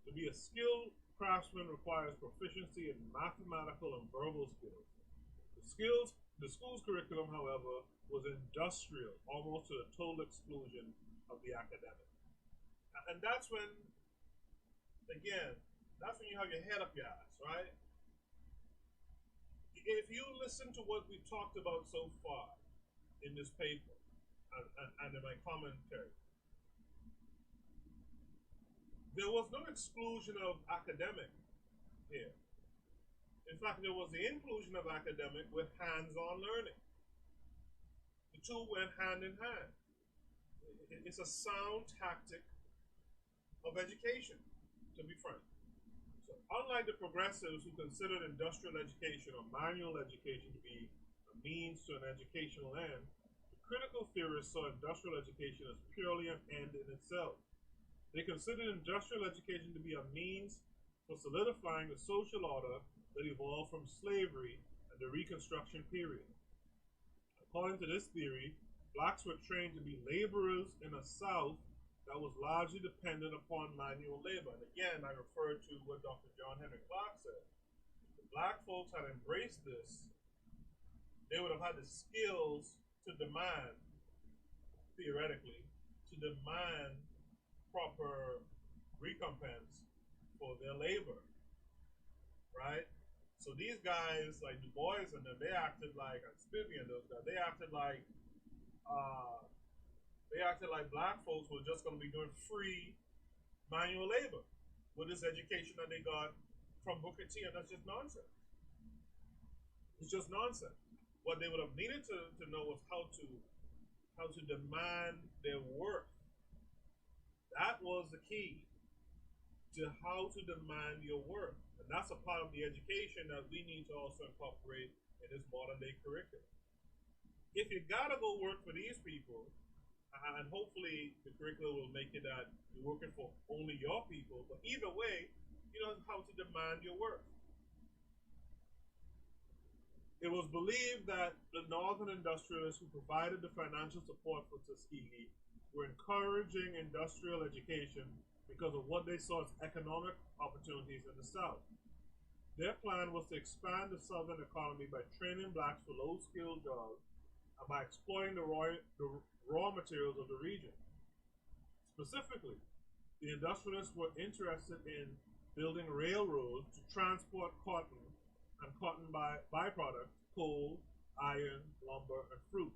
Speaker 1: To be a skilled craftsman requires proficiency in mathematical and verbal skills. The school's curriculum, however, was industrial, almost to the total exclusion of the academic. And that's when, again, that's when you have your head up your ass, right? If you listen to what we've talked about so far in this paper and in my commentary, there was no exclusion of academic here. In fact, there was the inclusion of academic with hands-on learning. The two went hand in hand. It's a sound tactic of education, to be frank. So, unlike the progressives who considered industrial education or manual education to be a means to an educational end, the critical theorists saw industrial education as purely an end in itself. They considered industrial education to be a means for solidifying the social order that evolved from slavery and the Reconstruction period. According to this theory, blacks were trained to be laborers in a South that was largely dependent upon manual labor. And again, I refer to what Dr. John Henry Clark said. If the black folks had embraced this, they would have had the skills to demand, theoretically, to demand proper recompense for their labor, right? So these guys, like Du Bois and them, they acted like, and Spivey and those guys, they acted like black folks were just going to be doing free manual labor with this education that they got from Booker T, and that's just nonsense. It's just nonsense. What they would have needed to know was how to demand their worth. That was the key to how to demand your worth. And that's a part of the education that we need to also incorporate in this modern day curriculum. If you gotta go work for these people, and hopefully the curriculum will make it that you're working for only your people, but either way, you know how to demand your worth. It was believed that the northern industrialists who provided the financial support for Tuskegee were encouraging industrial education because of what they saw as economic opportunities in the South. Their plan was to expand the Southern economy by training blacks for low-skilled jobs and by exploiting the raw materials of the region. Specifically, the industrialists were interested in building railroads to transport cotton and cotton byproducts, coal, iron, lumber, and fruit.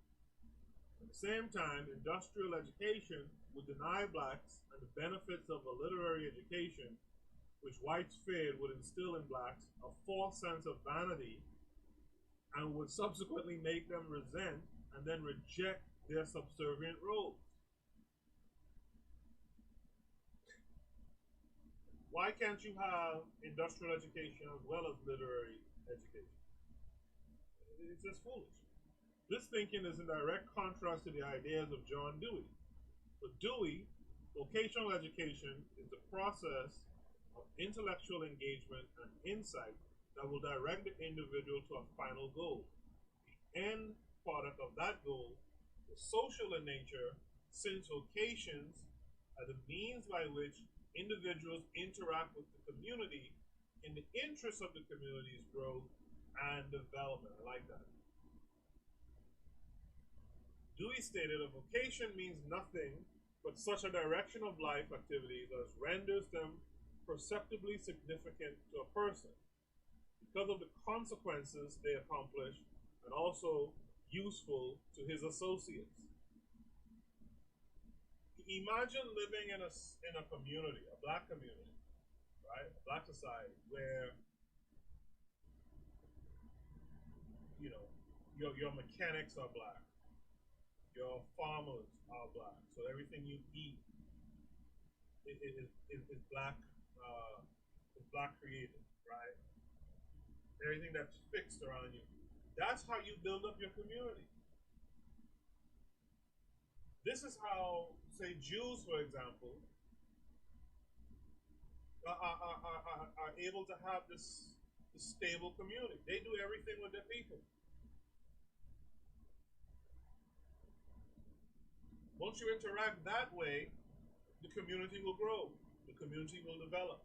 Speaker 1: At the same time, industrial education would deny blacks and the benefits of a literary education, which whites feared would instill in blacks a false sense of vanity and would subsequently make them resent and then reject their subservient roles. Why can't you have industrial education as well as literary education? It's just foolish. This thinking is in direct contrast to the ideas of John Dewey. For Dewey, vocational education is the process of intellectual engagement and insight that will direct the individual to a final goal. The end product of that goal is social in nature, since vocations are the means by which individuals interact with the community in the interest of the community's growth and development. I like that. Dewey stated a vocation means nothing but such a direction of life activities as renders them perceptibly significant to a person because of the consequences they accomplish and also useful to his associates. Imagine living in a community, a black community, right? A black society where your mechanics are black, your farmers are black, so everything you eat is black, black created, right? Everything that's fixed around you. That's how you build up your community. This is how, say, Jews, for example, are able to have this stable community. They do everything with their people. Once you interact that way, the community will grow. The community will develop.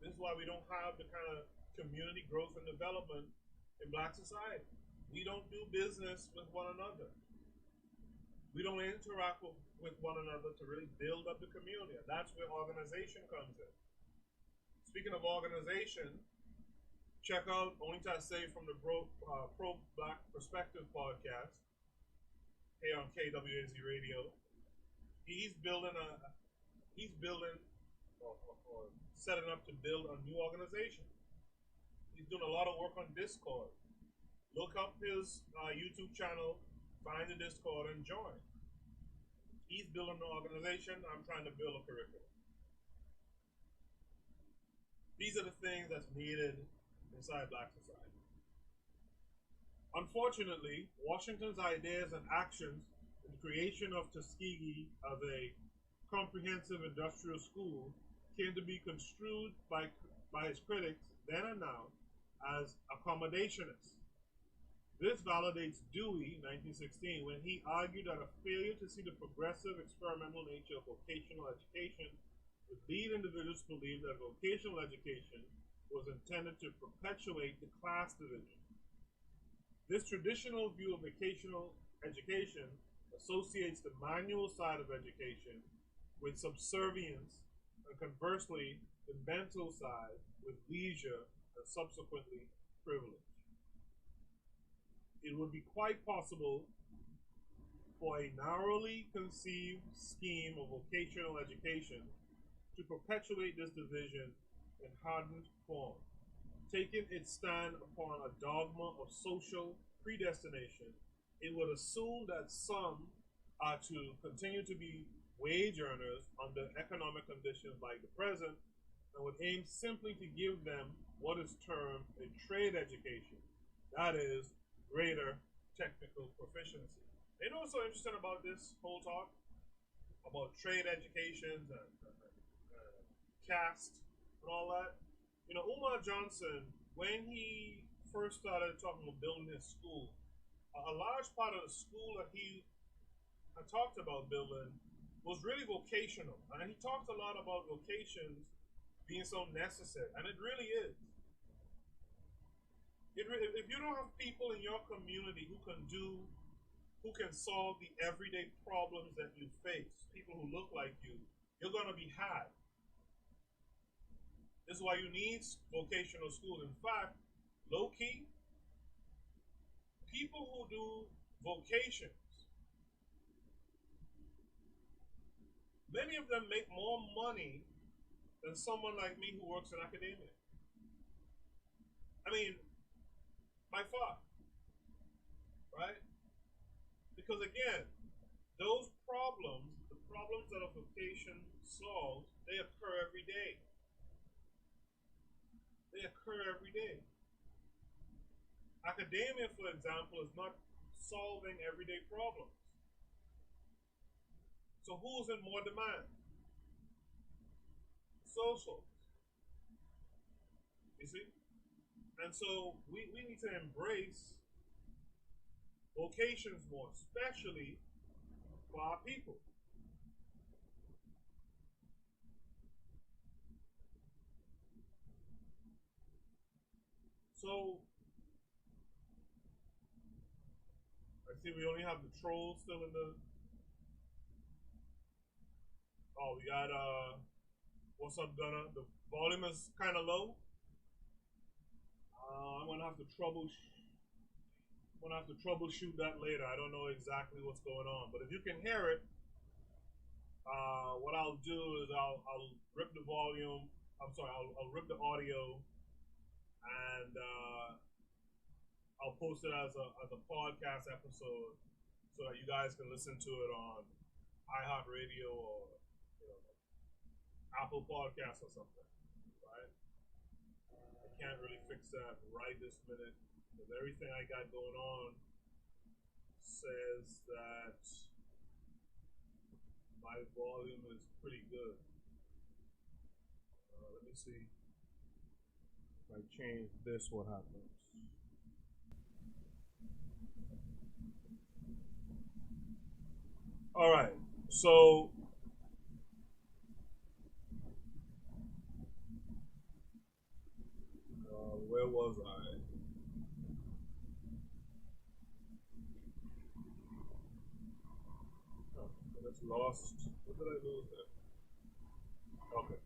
Speaker 1: This is why we don't have the kind of community growth and development in black society. We don't do business with one another. We don't interact with one another to really build up the community. And that's where organization comes in. Speaking of organization, check out Only to Say from the Pro Black Perspective podcast here on KWAZ Radio. He's building or setting up to build a new organization. He's doing a lot of work on Discord. Look up his YouTube channel, find the Discord, and join. He's building an organization. I'm trying to build a curriculum. These are the things that's needed inside Black society. Unfortunately, Washington's ideas and actions in the creation of Tuskegee as a comprehensive industrial school came to be construed by his critics then and now as accommodationist. This validates Dewey, 1916, when he argued that a failure to see the progressive experimental nature of vocational education would lead individuals to believe that vocational education was intended to perpetuate the class division. This traditional view of vocational education associates the manual side of education with subservience, and conversely, the mental side with leisure and subsequently privilege. It would be quite possible for a narrowly conceived scheme of vocational education to perpetuate this division in hardened form, taking its stand upon a dogma of social predestination. It would assume that some are to continue to be wage earners under economic conditions like the present, and would aim simply to give them what is termed a trade education, that is, greater technical proficiency. You know what's so interesting about this whole talk? About trade educations and caste and all that? You know, Umar Johnson, when he first started talking about building his school, a large part of the school that he had talked about building was really vocational. And he talked a lot about vocations being so necessary, and it really is. If you don't have people in your community who can solve the everyday problems that you face, people who look like you, you're going to be had. This is why you need vocational schools. In fact, low key, people who do vocations, many of them make more money than someone like me who works in academia. I mean, by far, right? Because again, those problems, the problems that a vocation solves, they occur every day. They occur every day. Academia, for example, is not solving everyday problems. So who's in more demand? Socials. You see? And so we need to embrace vocations more, especially for our people. So I see we only have the trolls still in the. Oh, we got what's up, Gunner? The volume is kind of low. I'm gonna have to troubleshoot that later. I don't know exactly what's going on, but if you can hear it, what I'll do is I'll rip the volume. I'm sorry, I'll rip the audio, and I'll post it as a podcast episode so that you guys can listen to it on iHeartRadio or Apple Podcasts or something. Right? I can't really fix that right this minute because everything I got going on says that my volume is pretty good. Let me see. If I change this, what happens? All right. So where was I? Oh, I just lost. What did I lose there? Okay.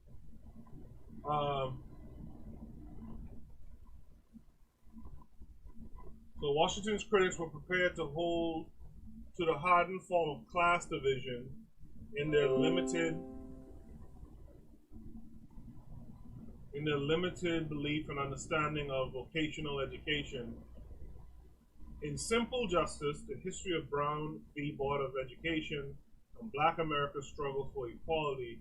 Speaker 1: So Washington's critics were prepared to hold to the hardened form of class division in their limited in their limited belief and understanding of vocational education. In Simple Justice, The History of Brown v. Board of Education and Black America's Struggle for Equality,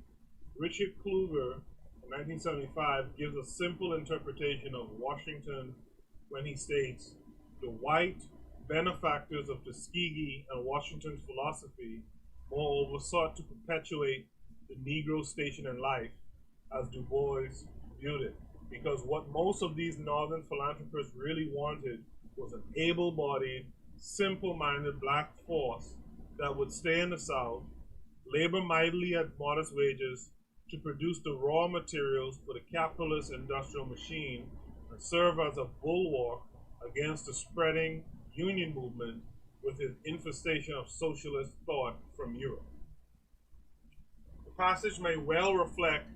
Speaker 1: Richard Kluger, in 1975, gives a simple interpretation of Washington when he states, the white benefactors of Tuskegee and Washington's philosophy moreover sought to perpetuate the Negro station in life as Du Bois viewed it. Because what most of these Northern philanthropists really wanted was an able-bodied, simple-minded black force that would stay in the South, labor mightily at modest wages to produce the raw materials for the capitalist industrial machine and serve as a bulwark against the spreading union movement with its infestation of socialist thought from Europe. The passage may well reflect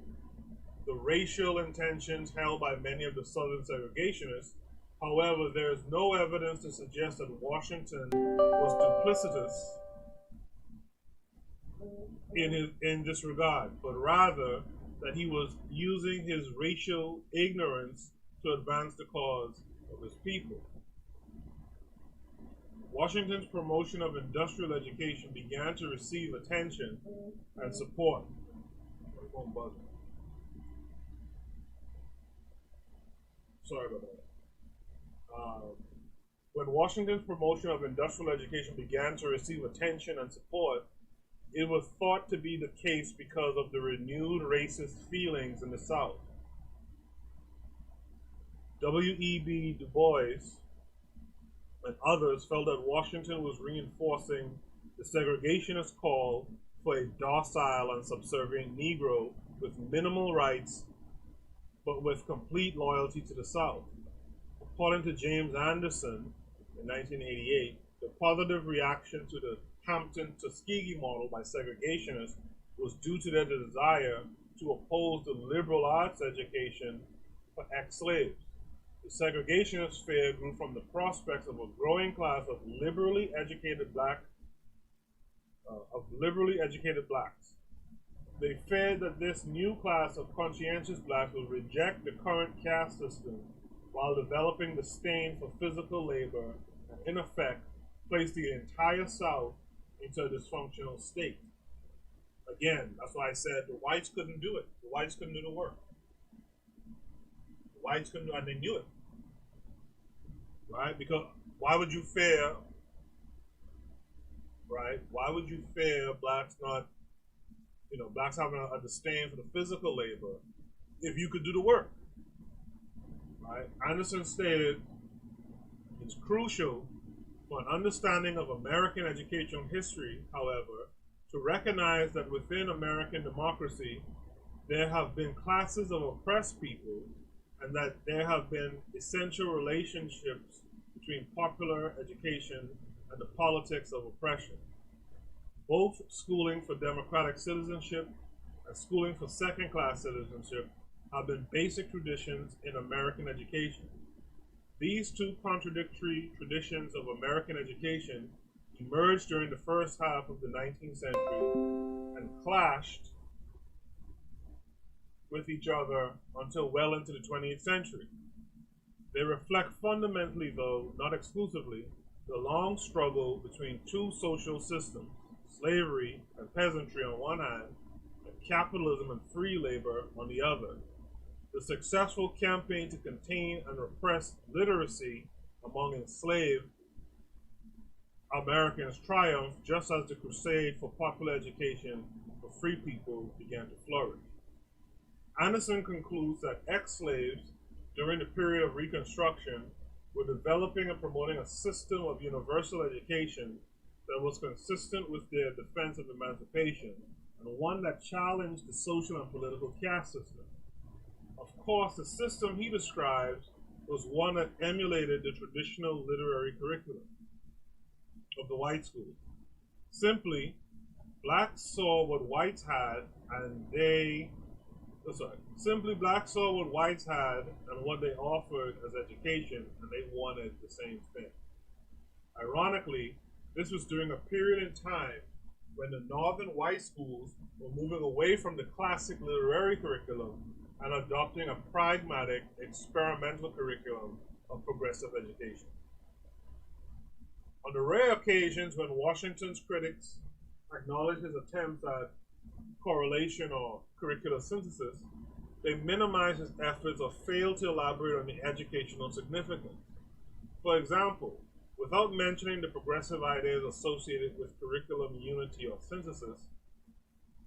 Speaker 1: the racial intentions held by many of the Southern segregationists. However, there is no evidence to suggest that Washington was duplicitous in this regard, but rather that he was using his racial ignorance to advance the cause of his people. Washington's promotion of industrial education began to receive attention and support. Sorry about that. When Washington's promotion of industrial education began to receive attention and support, it was thought to be the case because of the renewed racist feelings in the South. W.E.B. Du Bois and others felt that Washington was reinforcing the segregationist call for a docile and subservient Negro with minimal rights, but with complete loyalty to the South. According to James Anderson in 1988, the positive reaction to the Hampton-Tuskegee model by segregationists was due to their desire to oppose the liberal arts education for ex-slaves. The segregationist fear grew from the prospects of a growing class of liberally educated blacks. They feared that this new class of conscientious blacks would reject the current caste system while developing disdain for physical labor and, in effect, place the entire South into a dysfunctional state. Again, that's why I said the whites couldn't do it. The whites couldn't do the work. The whites couldn't do it, and they knew it. Right? Because why would you fear, right? Why would you fear blacks not, blacks having a disdain for the physical labor if you could do the work? Right? Anderson stated, it's crucial for an understanding of American educational history, however, to recognize that within American democracy, there have been classes of oppressed people and that there have been essential relationships between popular education and the politics of oppression. Both schooling for democratic citizenship and schooling for second-class citizenship have been basic traditions in American education. These two contradictory traditions of American education emerged during the first half of the 19th century and clashed with each other until well into the 20th century. They reflect fundamentally, though not exclusively, the long struggle between two social systems, slavery and peasantry on one hand, and capitalism and free labor on the other. The successful campaign to contain and repress literacy among enslaved Americans triumphed just as the crusade for popular education for free people began to flourish. Anderson concludes that ex-slaves during the period of Reconstruction were developing and promoting a system of universal education that was consistent with their defense of emancipation and one that challenged the social and political caste system. Of course, the system he describes was one that emulated the traditional literary curriculum of the white schools. Simply, blacks saw what whites had and blacks saw what whites had and what they offered as education, and they wanted the same thing. Ironically, this was during a period in time when the northern white schools were moving away from the classic literary curriculum and adopting a pragmatic, experimental curriculum of progressive education. On the rare occasions when Washington's critics acknowledge his attempts at correlation or curricular synthesis, they minimize his efforts or fail to elaborate on the educational significance. For example, without mentioning the progressive ideas associated with curriculum unity or synthesis,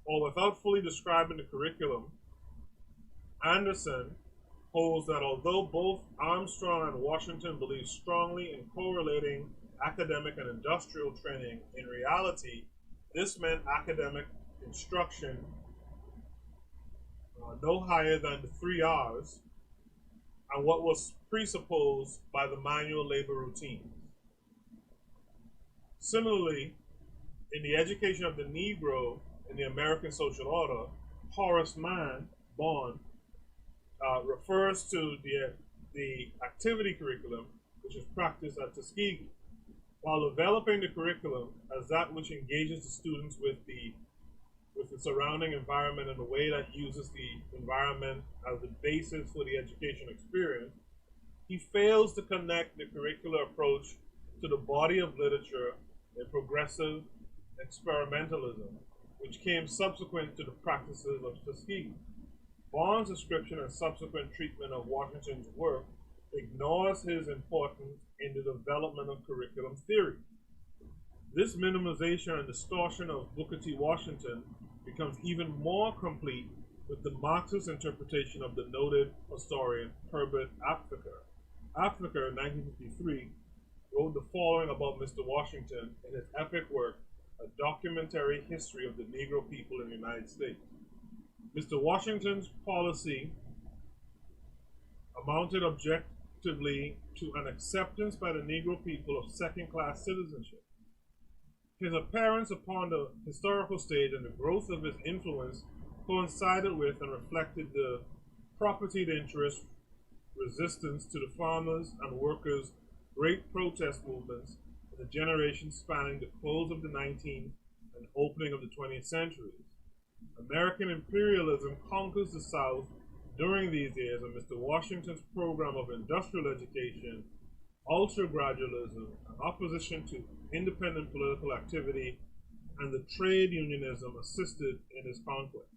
Speaker 1: or without fully describing the curriculum, Anderson holds that although both Armstrong and Washington believed strongly in correlating academic and industrial training, in reality, this meant academic instruction no higher than the 3 R's and what was presupposed by the manual labor routines. Similarly, in the education of the Negro in the American social order, Horace Bond refers to the activity curriculum, which is practiced at Tuskegee, while developing the curriculum as that which engages the students with the surrounding environment in a way that uses the environment as the basis for the education experience. He fails to connect the curricular approach to the body of literature in progressive experimentalism, which came subsequent to the practices of Tuskegee. Bond's description and subsequent treatment of Washington's work ignores his importance in the development of curriculum theory. This minimization and distortion of Booker T. Washington becomes even more complete with the Marxist interpretation of the noted historian Herbert Aptheker. Aptheker, in 1953, wrote the following about Mr. Washington in his epic work, A Documentary History of the Negro People in the United States. Mr. Washington's policy amounted objectively to an acceptance by the Negro people of second-class citizenship. His appearance upon the historical stage and the growth of his influence coincided with and reflected the propertied interest resistance to the farmers and workers' great protest movements in the generation spanning the close of the 19th and opening of the 20th centuries. American imperialism conquers the South during these years, and Mr. Washington's program of industrial education, ultra-gradualism, and opposition to independent political activity, and the trade unionism assisted in his conquest.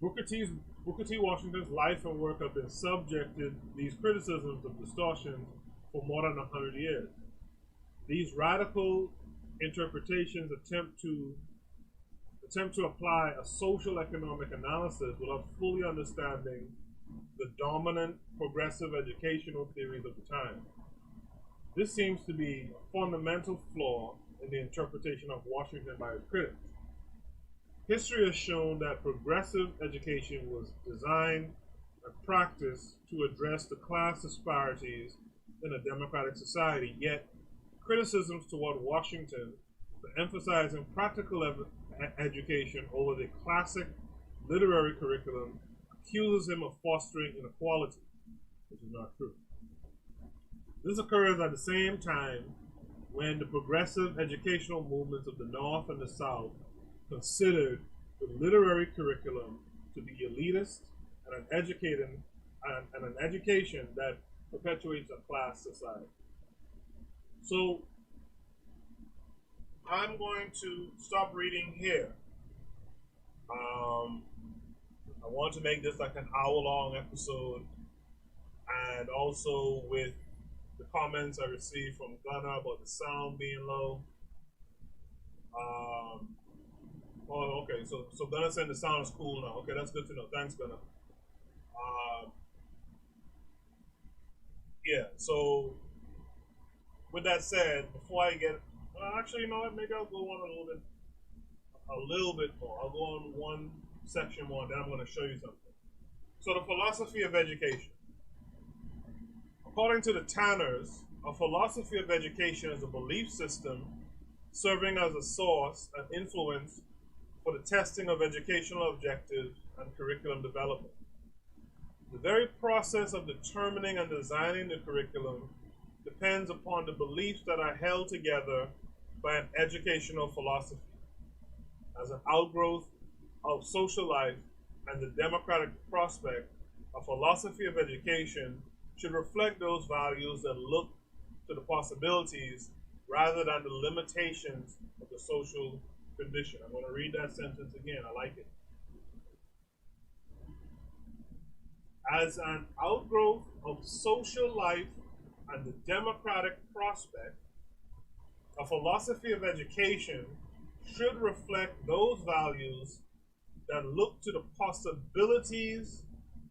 Speaker 1: Booker T. Washington's life and work have been subjected to these criticisms of distortions for more than 100 years. These radical interpretations attempt to apply a social economic analysis without fully understanding the dominant progressive educational theories of the time. This seems to be a fundamental flaw in the interpretation of Washington by his critics. History has shown that progressive education was designed and practiced to address the class disparities in a democratic society, yet criticisms toward Washington for emphasizing practical education over the classic literary curriculum accuses him of fostering inequality, which is not true. This occurs at the same time when the progressive educational movements of the North and the South considered the literary curriculum to be elitist and an education that perpetuates a class society. So I'm going to stop reading here. I want to make this like an hour-long episode, and also with the comments I received from Gunnar about the sound being low. Oh, okay. So Gunnar saying the sound is cool now. Okay, that's good to know. Thanks, Gunnar. Yeah. So with that said, before I get, actually, you know what? Maybe I'll go on a little bit more. I'll go on one section more, then I'm going to show you something. So the philosophy of education. According to the Tanners, a philosophy of education is a belief system serving as a source and influence for the testing of educational objectives and curriculum development. The very process of determining and designing the curriculum depends upon the beliefs that are held together by an educational philosophy as an outgrowth of social life and the democratic prospect, a philosophy of education should reflect those values that look to the possibilities rather than the limitations of the social condition. I'm going to read that sentence again. I like it. As an outgrowth of social life and the democratic prospect, a philosophy of education should reflect those values that look to the possibilities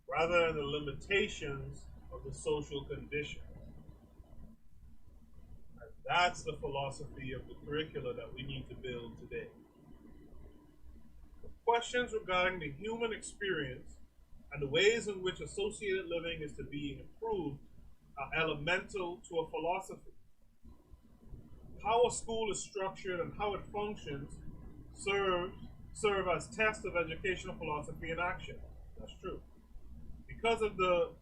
Speaker 1: rather than the limitations of the social condition. And that's the philosophy of the curricula that we need to build today. The questions regarding the human experience and the ways in which associated living is to be improved are elemental to a philosophy. How a school is structured and how it functions serve as tests of educational philosophy in action. That's true. Because of the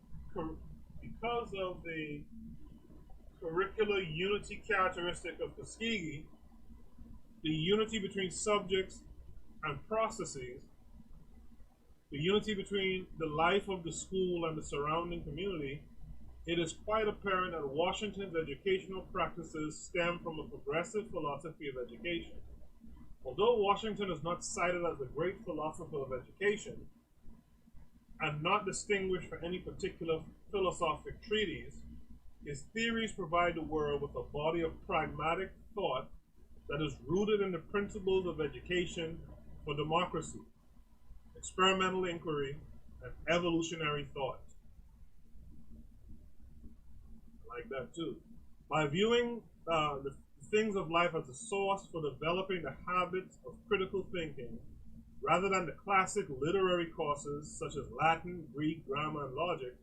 Speaker 1: curricular unity characteristic of Tuskegee, the unity between subjects and processes, the unity between the life of the school and the surrounding community, it is quite apparent that Washington's educational practices stem from a progressive philosophy of education. Although Washington is not cited as a great philosopher of education, and not distinguished for any particular philosophic treatise, his theories provide the world with a body of pragmatic thought that is rooted in the principles of education for democracy, experimental inquiry, and evolutionary thought. I like that too. By viewing the things of life as a source for developing the habits of critical thinking, rather than the classic literary courses such as Latin, Greek, grammar, and logic,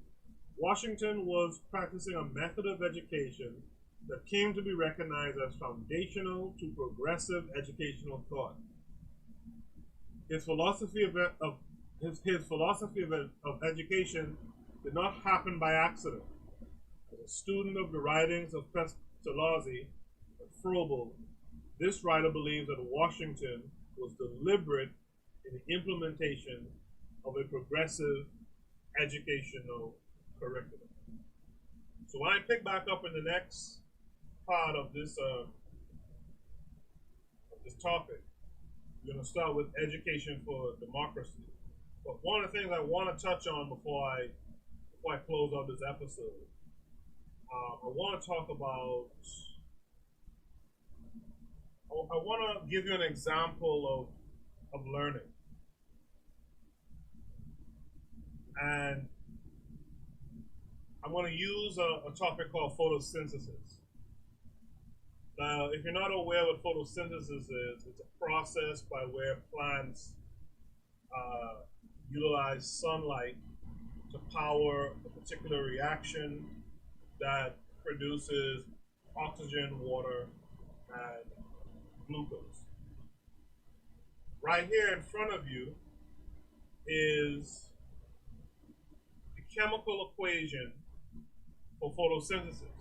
Speaker 1: Washington was practicing a method of education that came to be recognized as foundational to progressive educational thought. His philosophy of education did not happen by accident. As a student of the writings of Pestalozzi and Froebel, this writer believes that Washington was deliberate in the implementation of a progressive educational curriculum. So when I pick back up in the next part of this topic, we're going to start with education for democracy. But one of the things I want to touch on before I close out this episode, I want to talk about. I want to give you an example of learning. And I'm going to use a topic called photosynthesis. Now, if you're not aware what photosynthesis is, it's a process by where plants utilize sunlight to power a particular reaction that produces oxygen, water, and glucose. Right here in front of you is the chemical equation for photosynthesis.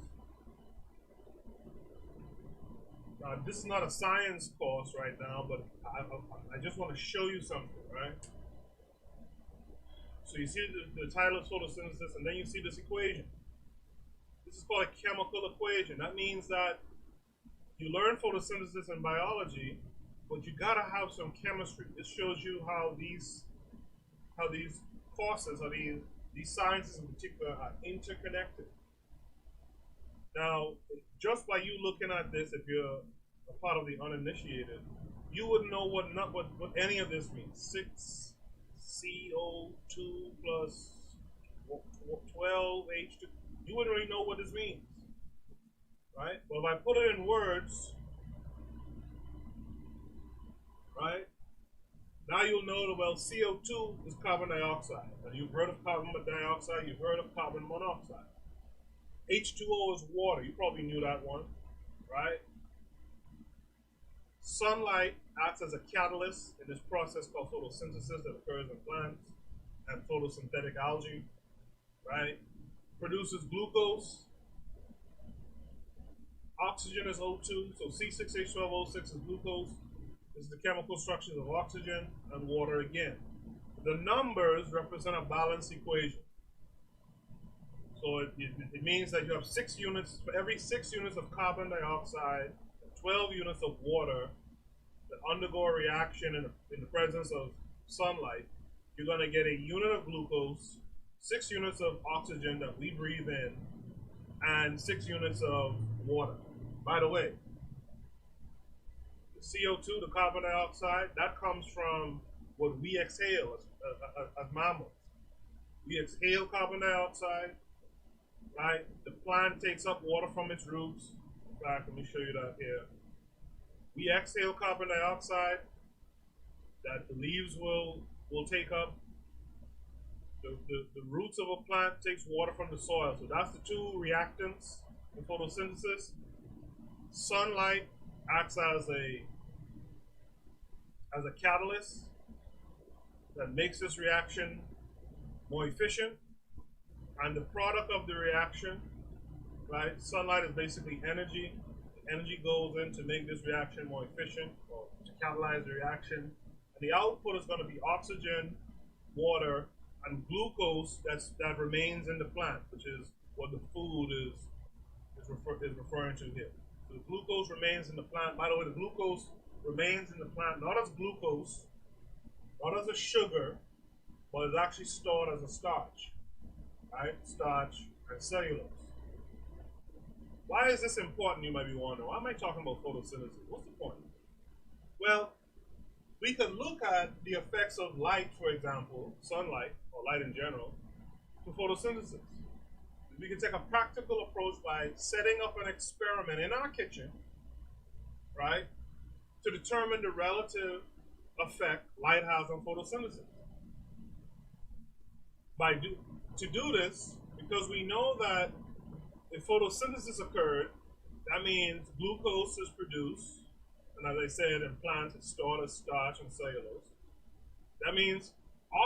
Speaker 1: This is not a science course right now, but I just want to show you something, right? So you see the title is photosynthesis, and then you see this equation. This is called a chemical equation. That means that you learn photosynthesis in biology, but you gotta have some chemistry. This shows you how these courses, these sciences in particular, are interconnected. Now, just by you looking at this, if you're a part of the uninitiated, you wouldn't know what any of this means. 6CO2 plus 12H2. You wouldn't really know what this means, right? But if I put it in words, right? Now you'll know that, well, CO2 is carbon dioxide. And you've heard of carbon dioxide, you've heard of carbon monoxide. H2O is water. You probably knew that one, right? Sunlight acts as a catalyst in this process called photosynthesis that occurs in plants and photosynthetic algae, right? Produces glucose. Oxygen is O2, so C6H12O6 is glucose. This is the chemical structures of oxygen and water again. The numbers represent a balanced equation. So it means that you have 6 units, for every 6 units of carbon dioxide, 12 units of water that undergo a reaction in the presence of sunlight, you're going to get a unit of glucose, 6 units of oxygen that we breathe in, and 6 units of water. By the way, the CO2, the carbon dioxide, that comes from what we exhale as mammals. We exhale carbon dioxide, right? The plant takes up water from its roots. In fact, let me show you that here. We exhale carbon dioxide that the leaves will take up. The roots of a plant takes water from the soil. So that's the two reactants in photosynthesis. Sunlight acts as a catalyst that makes this reaction more efficient. And the product of the reaction, right? Sunlight is basically energy. The energy goes in to make this reaction more efficient or to catalyze the reaction. And the output is going to be oxygen, water, and glucose that remains in the plant, which is what the food is referring to here. So the glucose remains in the plant. By the way, the glucose remains in the plant not as glucose, not as a sugar, but is actually stored as a starch, right? Starch and cellulose. Why is this important, you might be wondering? Why am I talking about photosynthesis? What's the point? Well, we could look at the effects of light, for example, sunlight, or light in general, to photosynthesis. We can take a practical approach by setting up an experiment in our kitchen, right, to determine the relative effect light has on photosynthesis. To do this, because we know that if photosynthesis occurred, that means glucose is produced, and as I said, in plants it's stored as starch and cellulose. That means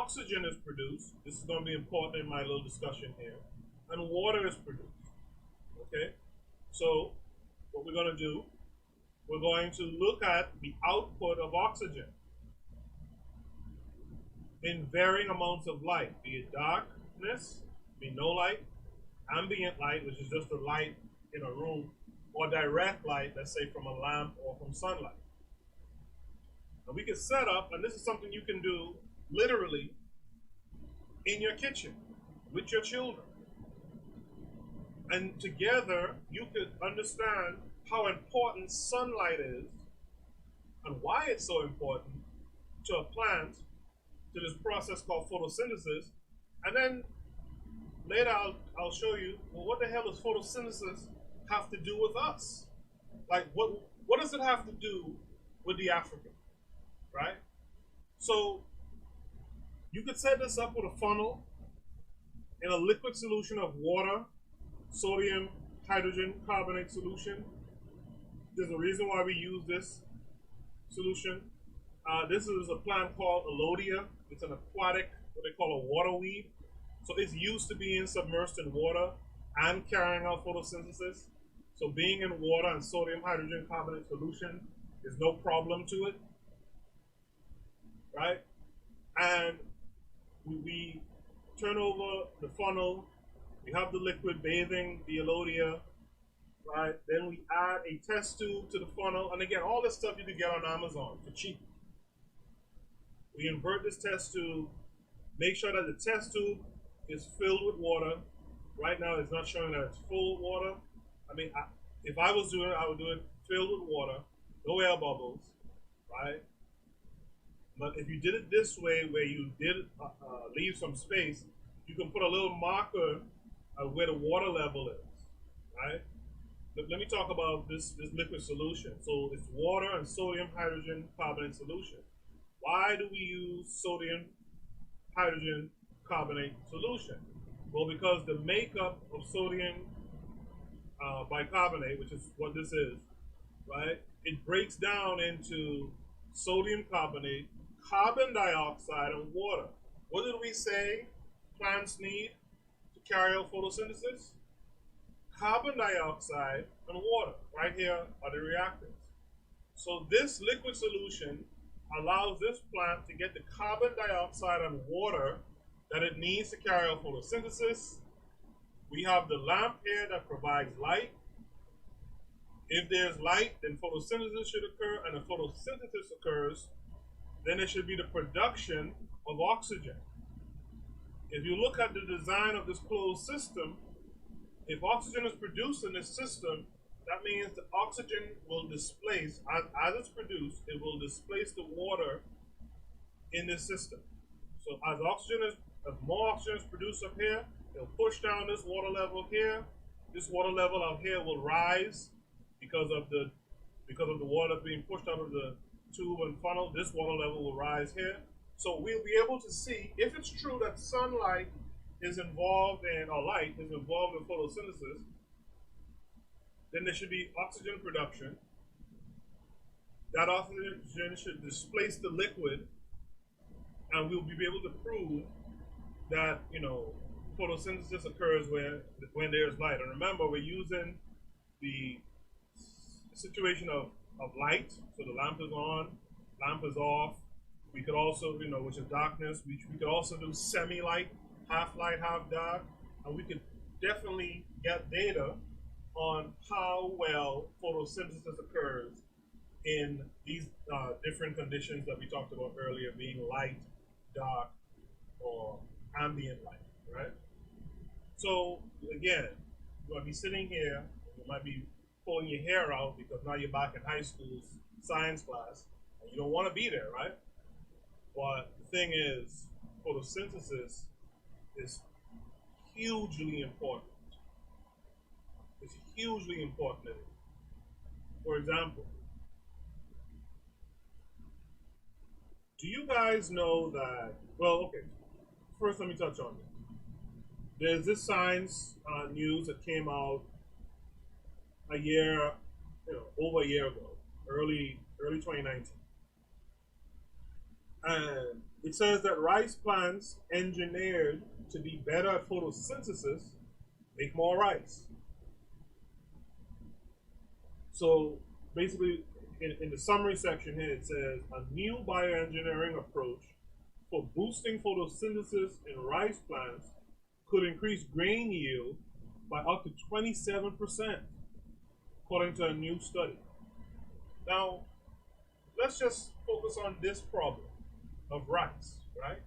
Speaker 1: oxygen is produced. This is going to be important in my little discussion here. And water is produced. Okay? So, what we're going to do, we're going to look at the output of oxygen in varying amounts of light, be it darkness, be no light, ambient light, which is just the light in a room, or direct light, let's say from a lamp or from sunlight. Now we can set up, and this is something you can do literally in your kitchen with your children. And together you could understand how important sunlight is and why it's so important to a plant, to this process called photosynthesis. And then later I'll show you, well, what the hell does photosynthesis have to do with us? Like, what does it have to do with the African, right? So you could set this up with a funnel in a liquid solution of water, sodium, hydrogen, carbonate solution. There's a reason why we use this solution. This is a plant called Alodia. It's an aquatic, what they call a water weed. So it's used to being submerged in water and carrying out photosynthesis. So being in water and sodium hydrogen carbonate solution is no problem to it, right? And we turn over the funnel. We have the liquid bathing the Alodia, right? Then we add a test tube to the funnel. And again, all this stuff you can get on Amazon for cheap. We invert this test tube, make sure that the test tube is filled with water. Right now, it's not showing that it's full of water. I mean, if I was doing it, I would do it filled with water, no air bubbles, right? But if you did it this way, where you did leave some space, you can put a little marker where the water level is, right? But let me talk about this liquid solution. So it's water and sodium hydrogen carbonate solution. Why do we use sodium hydrogen carbonate solution? Well, because the makeup of sodium bicarbonate, which is what this is, right? It breaks down into sodium carbonate, carbon dioxide, and water. What did we say plants need to carry out photosynthesis? Carbon dioxide and water. Right here are the reactants. So this liquid solution allows this plant to get the carbon dioxide and water that it needs to carry out photosynthesis. We have the lamp here that provides light. If there's light, then photosynthesis should occur, and if photosynthesis occurs, then there should be the production of oxygen. If you look at the design of this closed system, if oxygen is produced in this system, that means the oxygen will displace, as it's produced, it will displace the water in this system. So as more oxygen is produced up here, it'll push down this water level here. This water level out here will rise because of the water that's being pushed out of the tube and funnel. This water level will rise here. So we'll be able to see if it's true that sunlight is involved in, or light is involved in photosynthesis, then there should be oxygen production. That oxygen should displace the liquid, and we'll be able to prove that, you know, photosynthesis occurs when there's light. And remember, we're using the situation of light. So the lamp is on, lamp is off. We could also, you know, which is darkness. We could also do semi-light, half light, half dark, and we could definitely get data on how well photosynthesis occurs in these different conditions that we talked about earlier, being light, dark, or ambient light, right? So again, you might be sitting here, you might be pulling your hair out because now you're back in high school's science class, and you don't want to be there, right? But the thing is, photosynthesis is hugely important. It's hugely important. For example, do you guys know that, well, okay, first let me touch on this. There's this science news that came out over a year ago, early 2019. And it says that rice plants engineered to be better at photosynthesis make more rice. So basically, in the summary section here, it says a new bioengineering approach for boosting photosynthesis in rice plants could increase grain yield by up to 27%, according to a new study. Now, let's just focus on this problem of rice, right?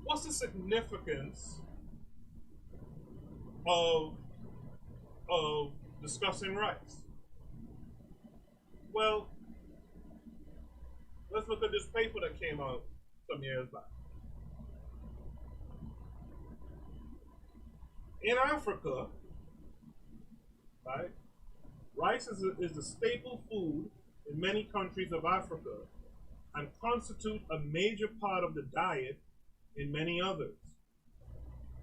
Speaker 1: What's the significance of discussing rice? Well, let's look at this paper that came out some years back. In Africa, right, rice is a staple food in many countries of Africa and constitute a major part of the diet in many others.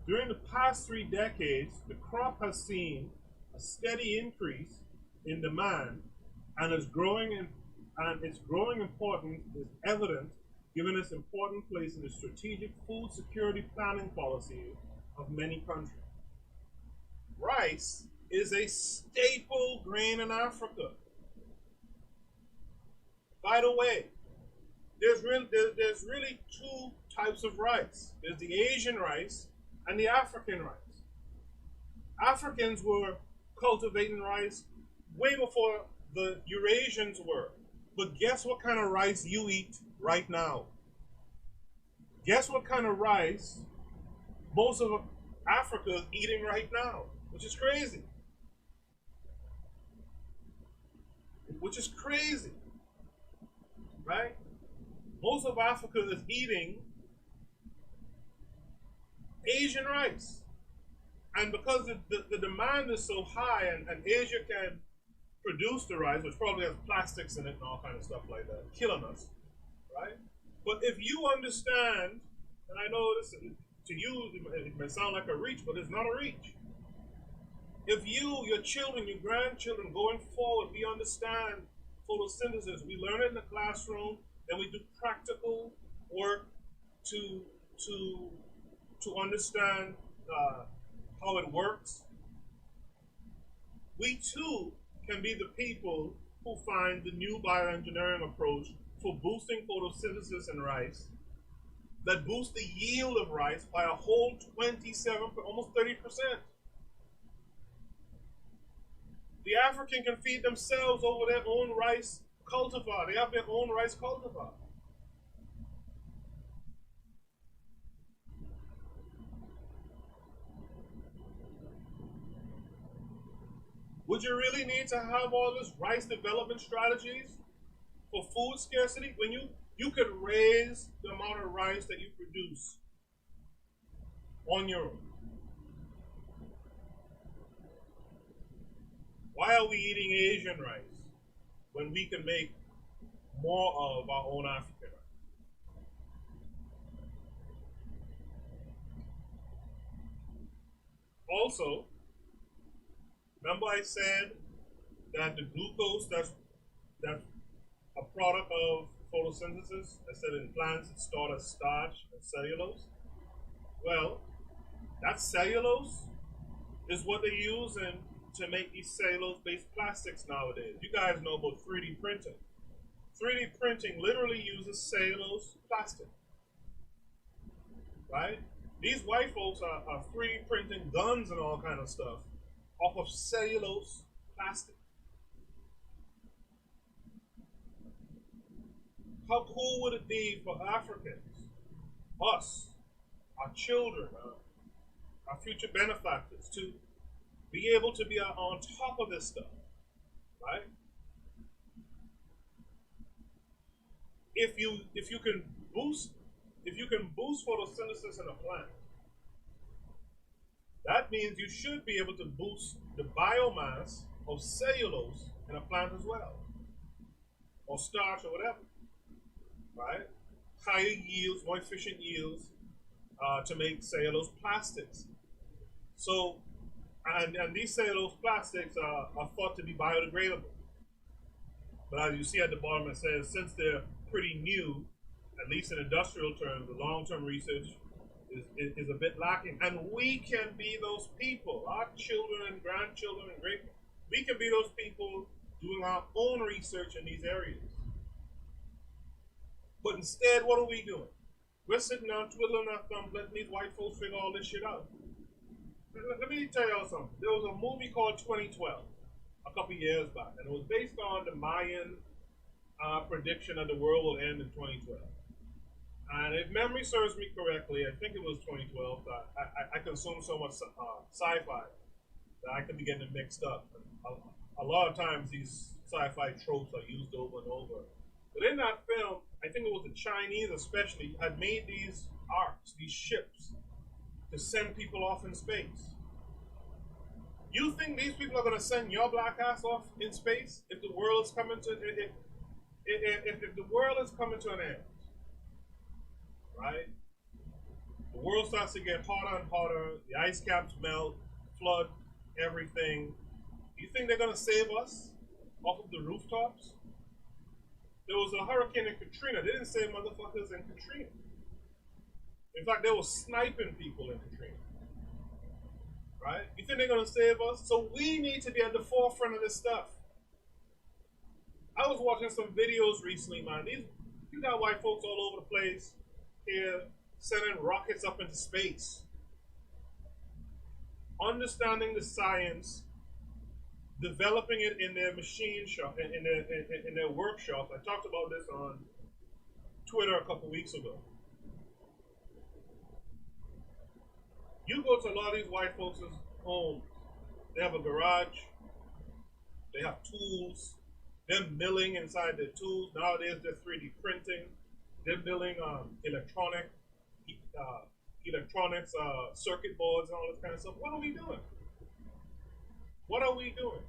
Speaker 1: During the past 3 decades, the crop has seen a steady increase in demand, and its growing importance is evident given its important place in the strategic food security planning policy of many countries. Rice is a staple grain in Africa. By the way, there's really 2 types of rice. There's the Asian rice and the African rice. Africans were cultivating rice way before the Eurasians were. But guess what kind of rice you eat right now? Guess what kind of rice most of Africa is eating right now? Which is crazy. Which is crazy. Right? Most of Africa is eating Asian rice. And because the demand is so high, and Asia can produce the rice, which probably has plastics in it and all kind of stuff like that, killing us, right? But if you understand, and I know this to you, it may sound like a reach, but it's not a reach. If you, your children, your grandchildren, going forward, we understand photosynthesis, we learn it in the classroom, and we do practical work to understand how it works, we too can be the people who find the new bioengineering approach for boosting photosynthesis in rice that boosts the yield of rice by a whole 27, almost 30%. The African can feed themselves over their own rice cultivar. They have their own rice cultivar. Would you really need to have all this rice development strategies for food scarcity when you could raise the amount of rice that you produce on your own? Why are we eating Asian rice when we can make more of our own African rice? Also, remember I said that the glucose that's a product of photosynthesis, I said in plants it starts as starch and cellulose. Well, that cellulose is what they're using to make these cellulose-based plastics nowadays. You guys know about 3D printing. 3D printing literally uses cellulose plastic, right? These white folks are 3D printing guns and all kind of stuff off of cellulose plastic. How cool would it be for Africans, us, our children, our future benefactors, to be able to be on top of this stuff, right? If you can boost photosynthesis in a plant, that means you should be able to boost the biomass of cellulose in a plant as well, or starch or whatever, right? Higher yields, more efficient yields to make cellulose plastics. So, and these cellulose plastics are thought to be biodegradable. But as you see at the bottom, it says since they're pretty new, at least in industrial terms, the long-term research is a bit lacking. And we can be those people, our children and grandchildren and great, we can be those people doing our own research in these areas. But instead, what are we doing? We're sitting down twiddling our thumbs, letting these white folks figure all this shit out. Let me tell y'all something. There was a movie called 2012 a couple years back, and it was based on the Mayan prediction that the world will end in 2012. And if memory serves me correctly, I think it was 2012. I consume so much sci-fi that I could be getting it mixed up. A lot of times these sci-fi tropes are used over and over. But in that film, I think it was the Chinese especially, had made these arcs, these ships, to send people off in space. You think these people are going to send your black ass off in space if the world is coming to if the world is coming to an end, right? The world starts to get hotter and hotter. The ice caps melt, flood everything. You think they're going to save us off of the rooftops? There was a hurricane in Katrina. They didn't save motherfuckers in Katrina. In fact, they were sniping people in Katrina. Right? You think they're going to save us? So we need to be at the forefront of this stuff. I was watching some videos recently, man. You got white folks all over the place here sending rockets up into space. Understanding the science, developing it in their machine shop, in their workshops. I talked about this on Twitter a couple weeks ago. You go to a lot of these white folks' homes. They have a garage. They have tools. They're milling inside their tools. Nowadays, they're 3D printing. They're building electronics, circuit boards, and all this kind of stuff. What are we doing? What are we doing?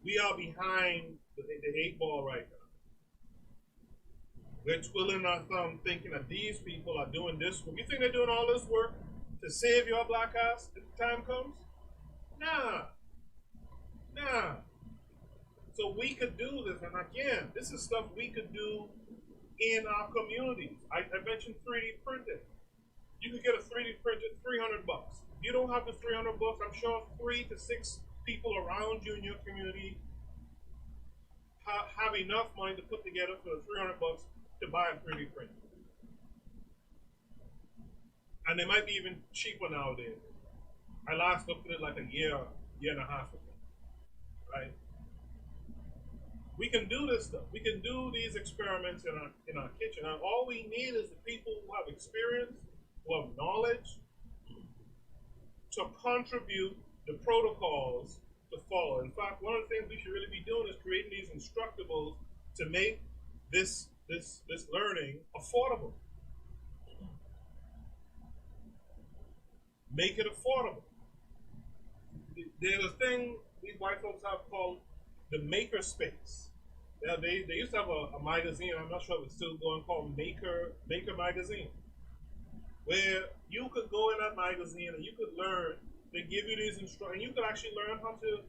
Speaker 1: We are behind the 8 ball right now. We're twiddling our thumb thinking that these people are doing this work. You think they're doing all this work to save your black ass if the time comes? Nah. So we could do this, and again, this is stuff we could do in our communities. I mentioned 3D printing. You could get a 3D printed $300. You don't have the 300 books. I'm sure 3 to 6 people around you in your community have enough money to put together for the 300 bucks to buy a 3D print. And they might be even cheaper nowadays. I last looked at it like a year and a half ago, right? We can do this stuff. We can do these experiments in our kitchen. And all we need is the people who have experience, who have knowledge, to contribute the protocols to follow. In fact, one of the things we should really be doing is creating these instructables to make this learning affordable. Make it affordable. There's a thing these white folks have called the maker space. Now, they used to have a magazine, I'm not sure if it's still going, called Maker Magazine, where you could go in that magazine and you could learn. They give you these instructions, and you could actually learn how to,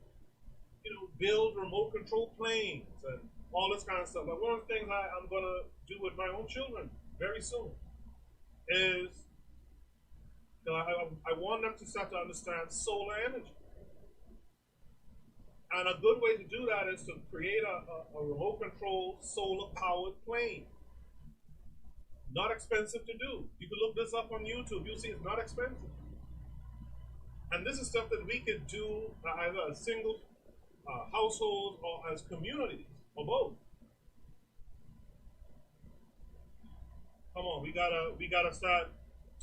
Speaker 1: build remote control planes and all this kind of stuff. Like one of the things I'm gonna do with my own children very soon is I want them to start to understand solar energy. And a good way to do that is to create a remote control solar powered plane. Not expensive to do. You can look this up on YouTube. You'll see it's not expensive. And this is stuff that we could do either as single households or as communities, or both. Come on, we gotta start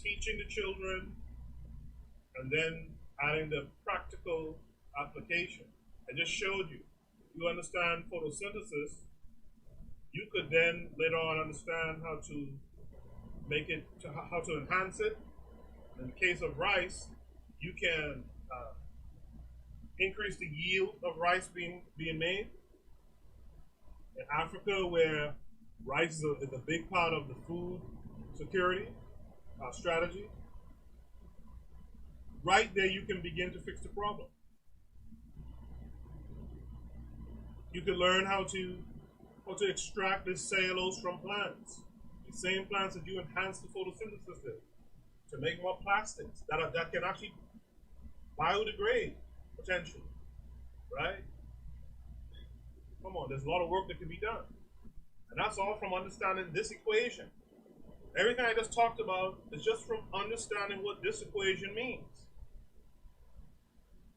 Speaker 1: teaching the children and then adding the practical application. I just showed you. You understand photosynthesis, you could then later on understand how to make it, how to enhance it. In the case of rice, you can increase the yield of rice being made. In Africa, where rice is a big part of the food security strategy, right there you can begin to fix the problem. You can learn how to extract this cellulose from plants. The same plants that you enhance the photosynthesis with to make more plastics that can actually biodegrade potentially, right? Come on, there's a lot of work that can be done. And that's all from understanding this equation. Everything I just talked about is just from understanding what this equation means.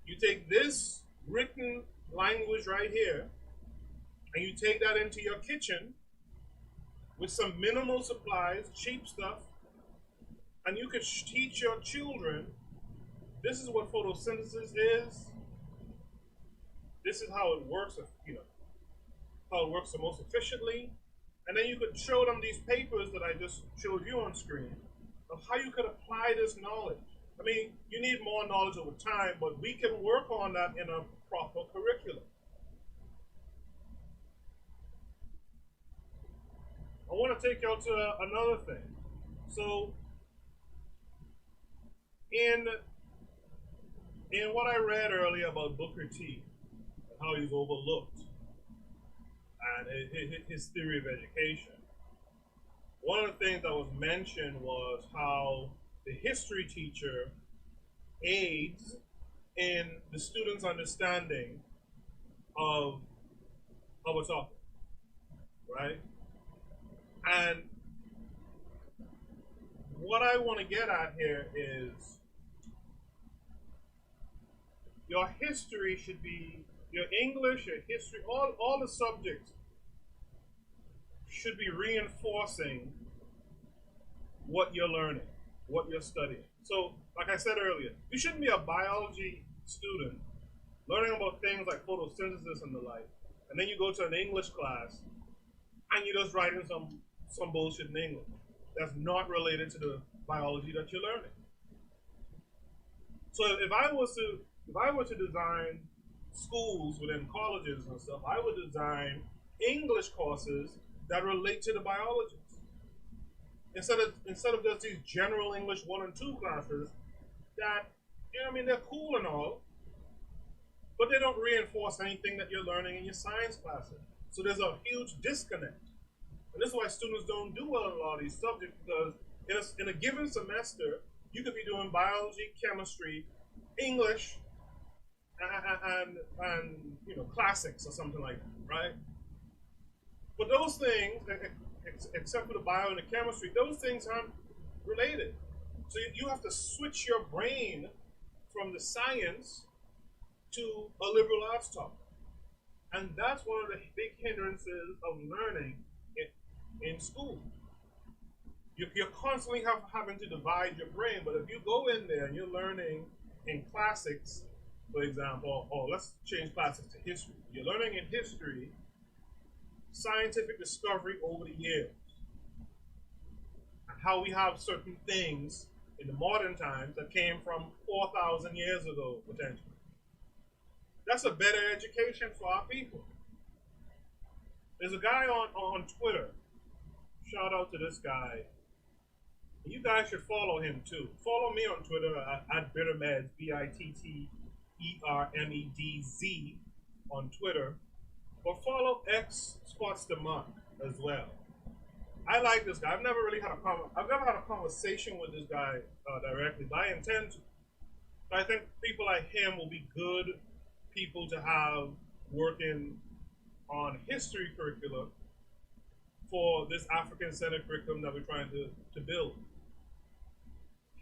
Speaker 1: You take this written language right here, and you take that into your kitchen with some minimal supplies, cheap stuff, and you could teach your children, this is what photosynthesis is, this is how it works, how it works the most efficiently, and then you could show them these papers that I just showed you on screen of how you could apply this knowledge. I mean, you need more knowledge over time, but we can work on that in a proper curriculum. I want to take you to another thing. So, in what I read earlier about Booker T, and how he's overlooked, and his theory of education, one of the things that was mentioned was how the history teacher aids in the student's understanding of a topic, right? And what I want to get at here is your history should be, your English, your history, all the subjects should be reinforcing what you're learning, what you're studying. So, like I said earlier, you shouldn't be a biology student learning about things like photosynthesis and the like, and then you go to an English class and you're just writing some bullshit in English that's not related to the biology that you're learning. So if I were to design schools within colleges and stuff, I would design English courses that relate to the biologists. Instead of just these general English 1 and 2 classes that, they're cool and all, but they don't reinforce anything that you're learning in your science classes. So there's a huge disconnect. And this is why students don't do well in a lot of these subjects, because in a given semester, You could be doing biology, chemistry, English, and classics or something like that, right? But those things, except for the bio and the chemistry, those things aren't related. So you have to switch your brain from the science to a liberal arts topic. And that's one of the big hindrances of learning in school. You're constantly having to divide your brain, but if you go in there and you're learning in classics, for example, or let's change classics to history. You're learning in history scientific discovery over the years, and how we have certain things in the modern times that came from 4,000 years ago, potentially. That's a better education for our people. There's a guy on Twitter. Shout out to this guy. You guys should follow him too. Follow me on Twitter at Bittermeds, BITTERMEDZ on Twitter. But follow X Spots the Mark as well. I like this guy. I've never had a conversation with this guy directly, but I intend to. I think people like him will be good people to have working on history curricula for this African-centered curriculum that we're trying to build.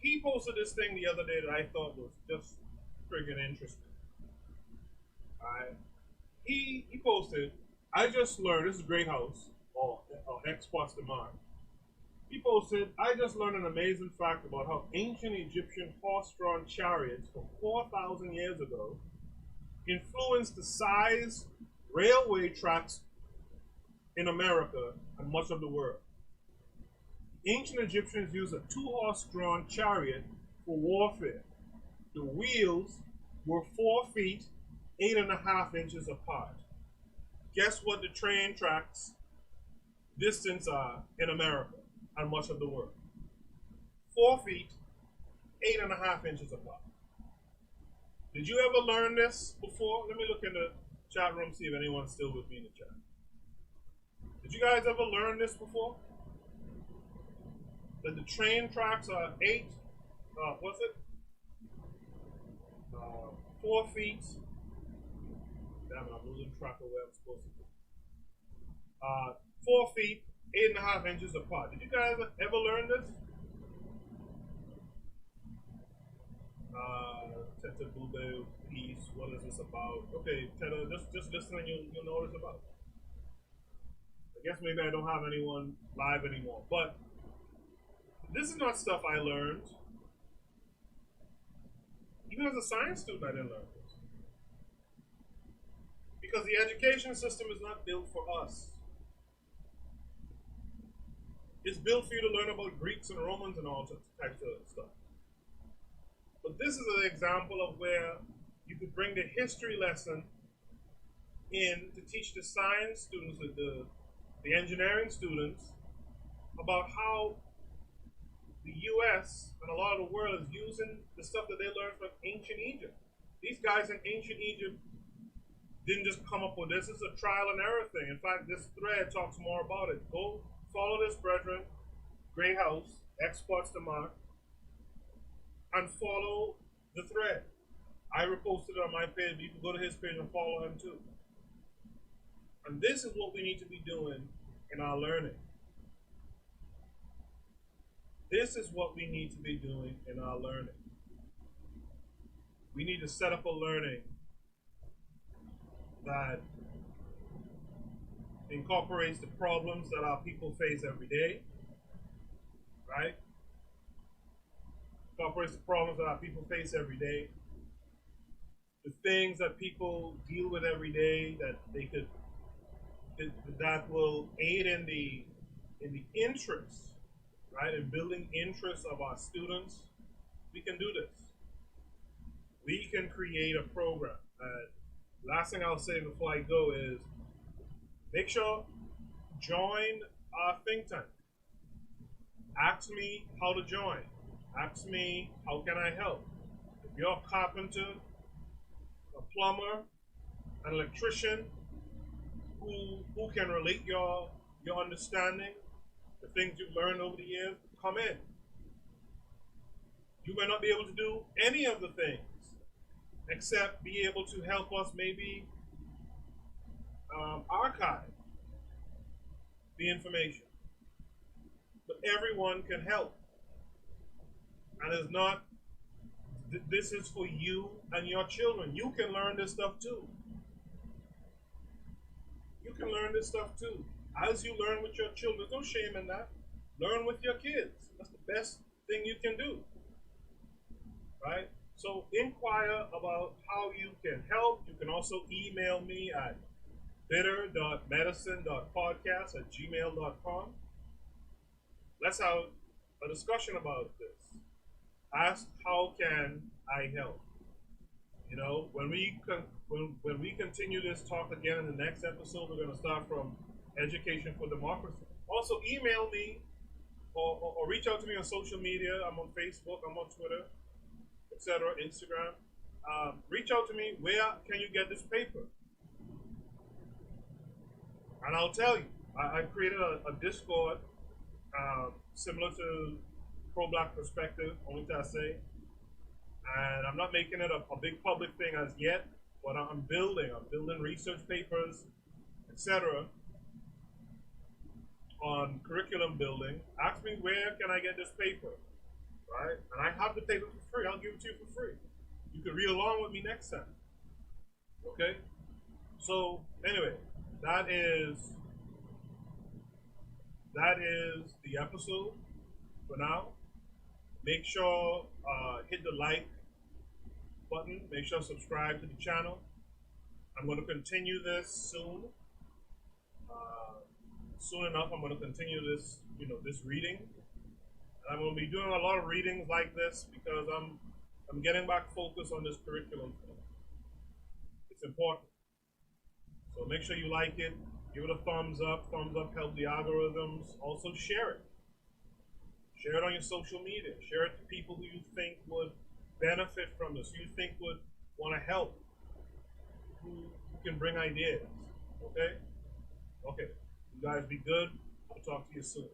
Speaker 1: He posted this thing the other day that I thought was just friggin' interesting. Alright. He posted, I just learned, this is Great House, or X Spots the Mark. He posted, I just learned an amazing fact about how ancient Egyptian horse-drawn chariots from 4,000 years ago influenced the size railway tracks in America and much of the world. Ancient Egyptians used a 2-horse-drawn chariot for warfare. The wheels were 4 feet, 8.5 inches apart. Guess what the train tracks distance are in America and much of the world? 4 feet, 8.5 inches apart. Did you ever learn this before? Let me look in the chat room, see if anyone's still with me in the chat. Did you guys ever learn this before? That the train tracks are 4 feet. Damn it, I'm losing track of where I'm supposed to be. 4 feet, 8.5 inches apart. Did you guys ever learn this? Teta Bube piece, what is this about? Okay, Teta, just listen and you'll know what it's about. I guess maybe I don't have anyone live anymore, but this is not stuff I learned. Even as a science student, I didn't learn this. Because the education system is not built for us. It's built for you to learn about Greeks and Romans and all types of stuff. But this is an example of where you could bring the history lesson in to teach the science students, the engineering students, about how the U.S. and a lot of the world is using the stuff that they learned from ancient Egypt. These guys in ancient Egypt didn't just come up with this. It's a trial and error thing. In fact, this thread talks more about it. Go follow this brethren, Great House, X Spots the Mark, and follow the thread. I reposted it on my page, but you can go to his page and follow him too. And this is what we need to be doing in our learning. This is what we need to be doing in our learning. We need to set up a learning that incorporates the problems that our people face every day, right? Incorporates the problems that our people face every day, the things that people deal with every day that will aid in the interest, right, in building interests of our students. We can do this. We can create a program. Last thing I'll say before I go is make sure join our think tank. Ask me how to join. Ask me how can I help. If you're a carpenter, a plumber, an electrician who can relate your understanding, the things you've learned over the years, come in. You may not be able to do any of the things except be able to help us maybe archive the information. But everyone can help. And it's not, this is for you and your children. You can learn this stuff too. You can learn this stuff too. As you learn with your children, there's no shame in that. Learn with your kids. That's the best thing you can do. Right? So inquire about how you can help. You can also email me at bitter.medicine.podcast@gmail.com. Let's have a discussion about this. Ask, how can I help? You know, when we continue this talk again in the next episode, we're going to start from education for democracy. Also, email me or reach out to me on social media. I'm on Facebook, I'm on Twitter, etc., Instagram. Reach out to me. Where can you get this paper? And I'll tell you. I created a Discord similar to Pro-Black Perspective, only to say. And I'm not making it a big public thing as yet, but I'm building research papers, etc., on curriculum building. Ask me, where can I get this paper, right? And I have the paper for free. I'll give it to you for free. You can read along with me next time. Okay? So anyway, that is the episode for now. Make sure hit the like button. Make sure subscribe to the channel. I'm going to continue this soon. Soon enough, I'm going to continue this, this reading. And I'm going to be doing a lot of readings like this because I'm getting back focused on this curriculum thing. It's important. So make sure you like it. Give it a thumbs up. Thumbs up help the algorithms. Also share it. Share it on your social media. Share it to people who you think would benefit from this, who you think would want to help, who can bring ideas. Okay? Okay. You guys be good. I'll talk to you soon.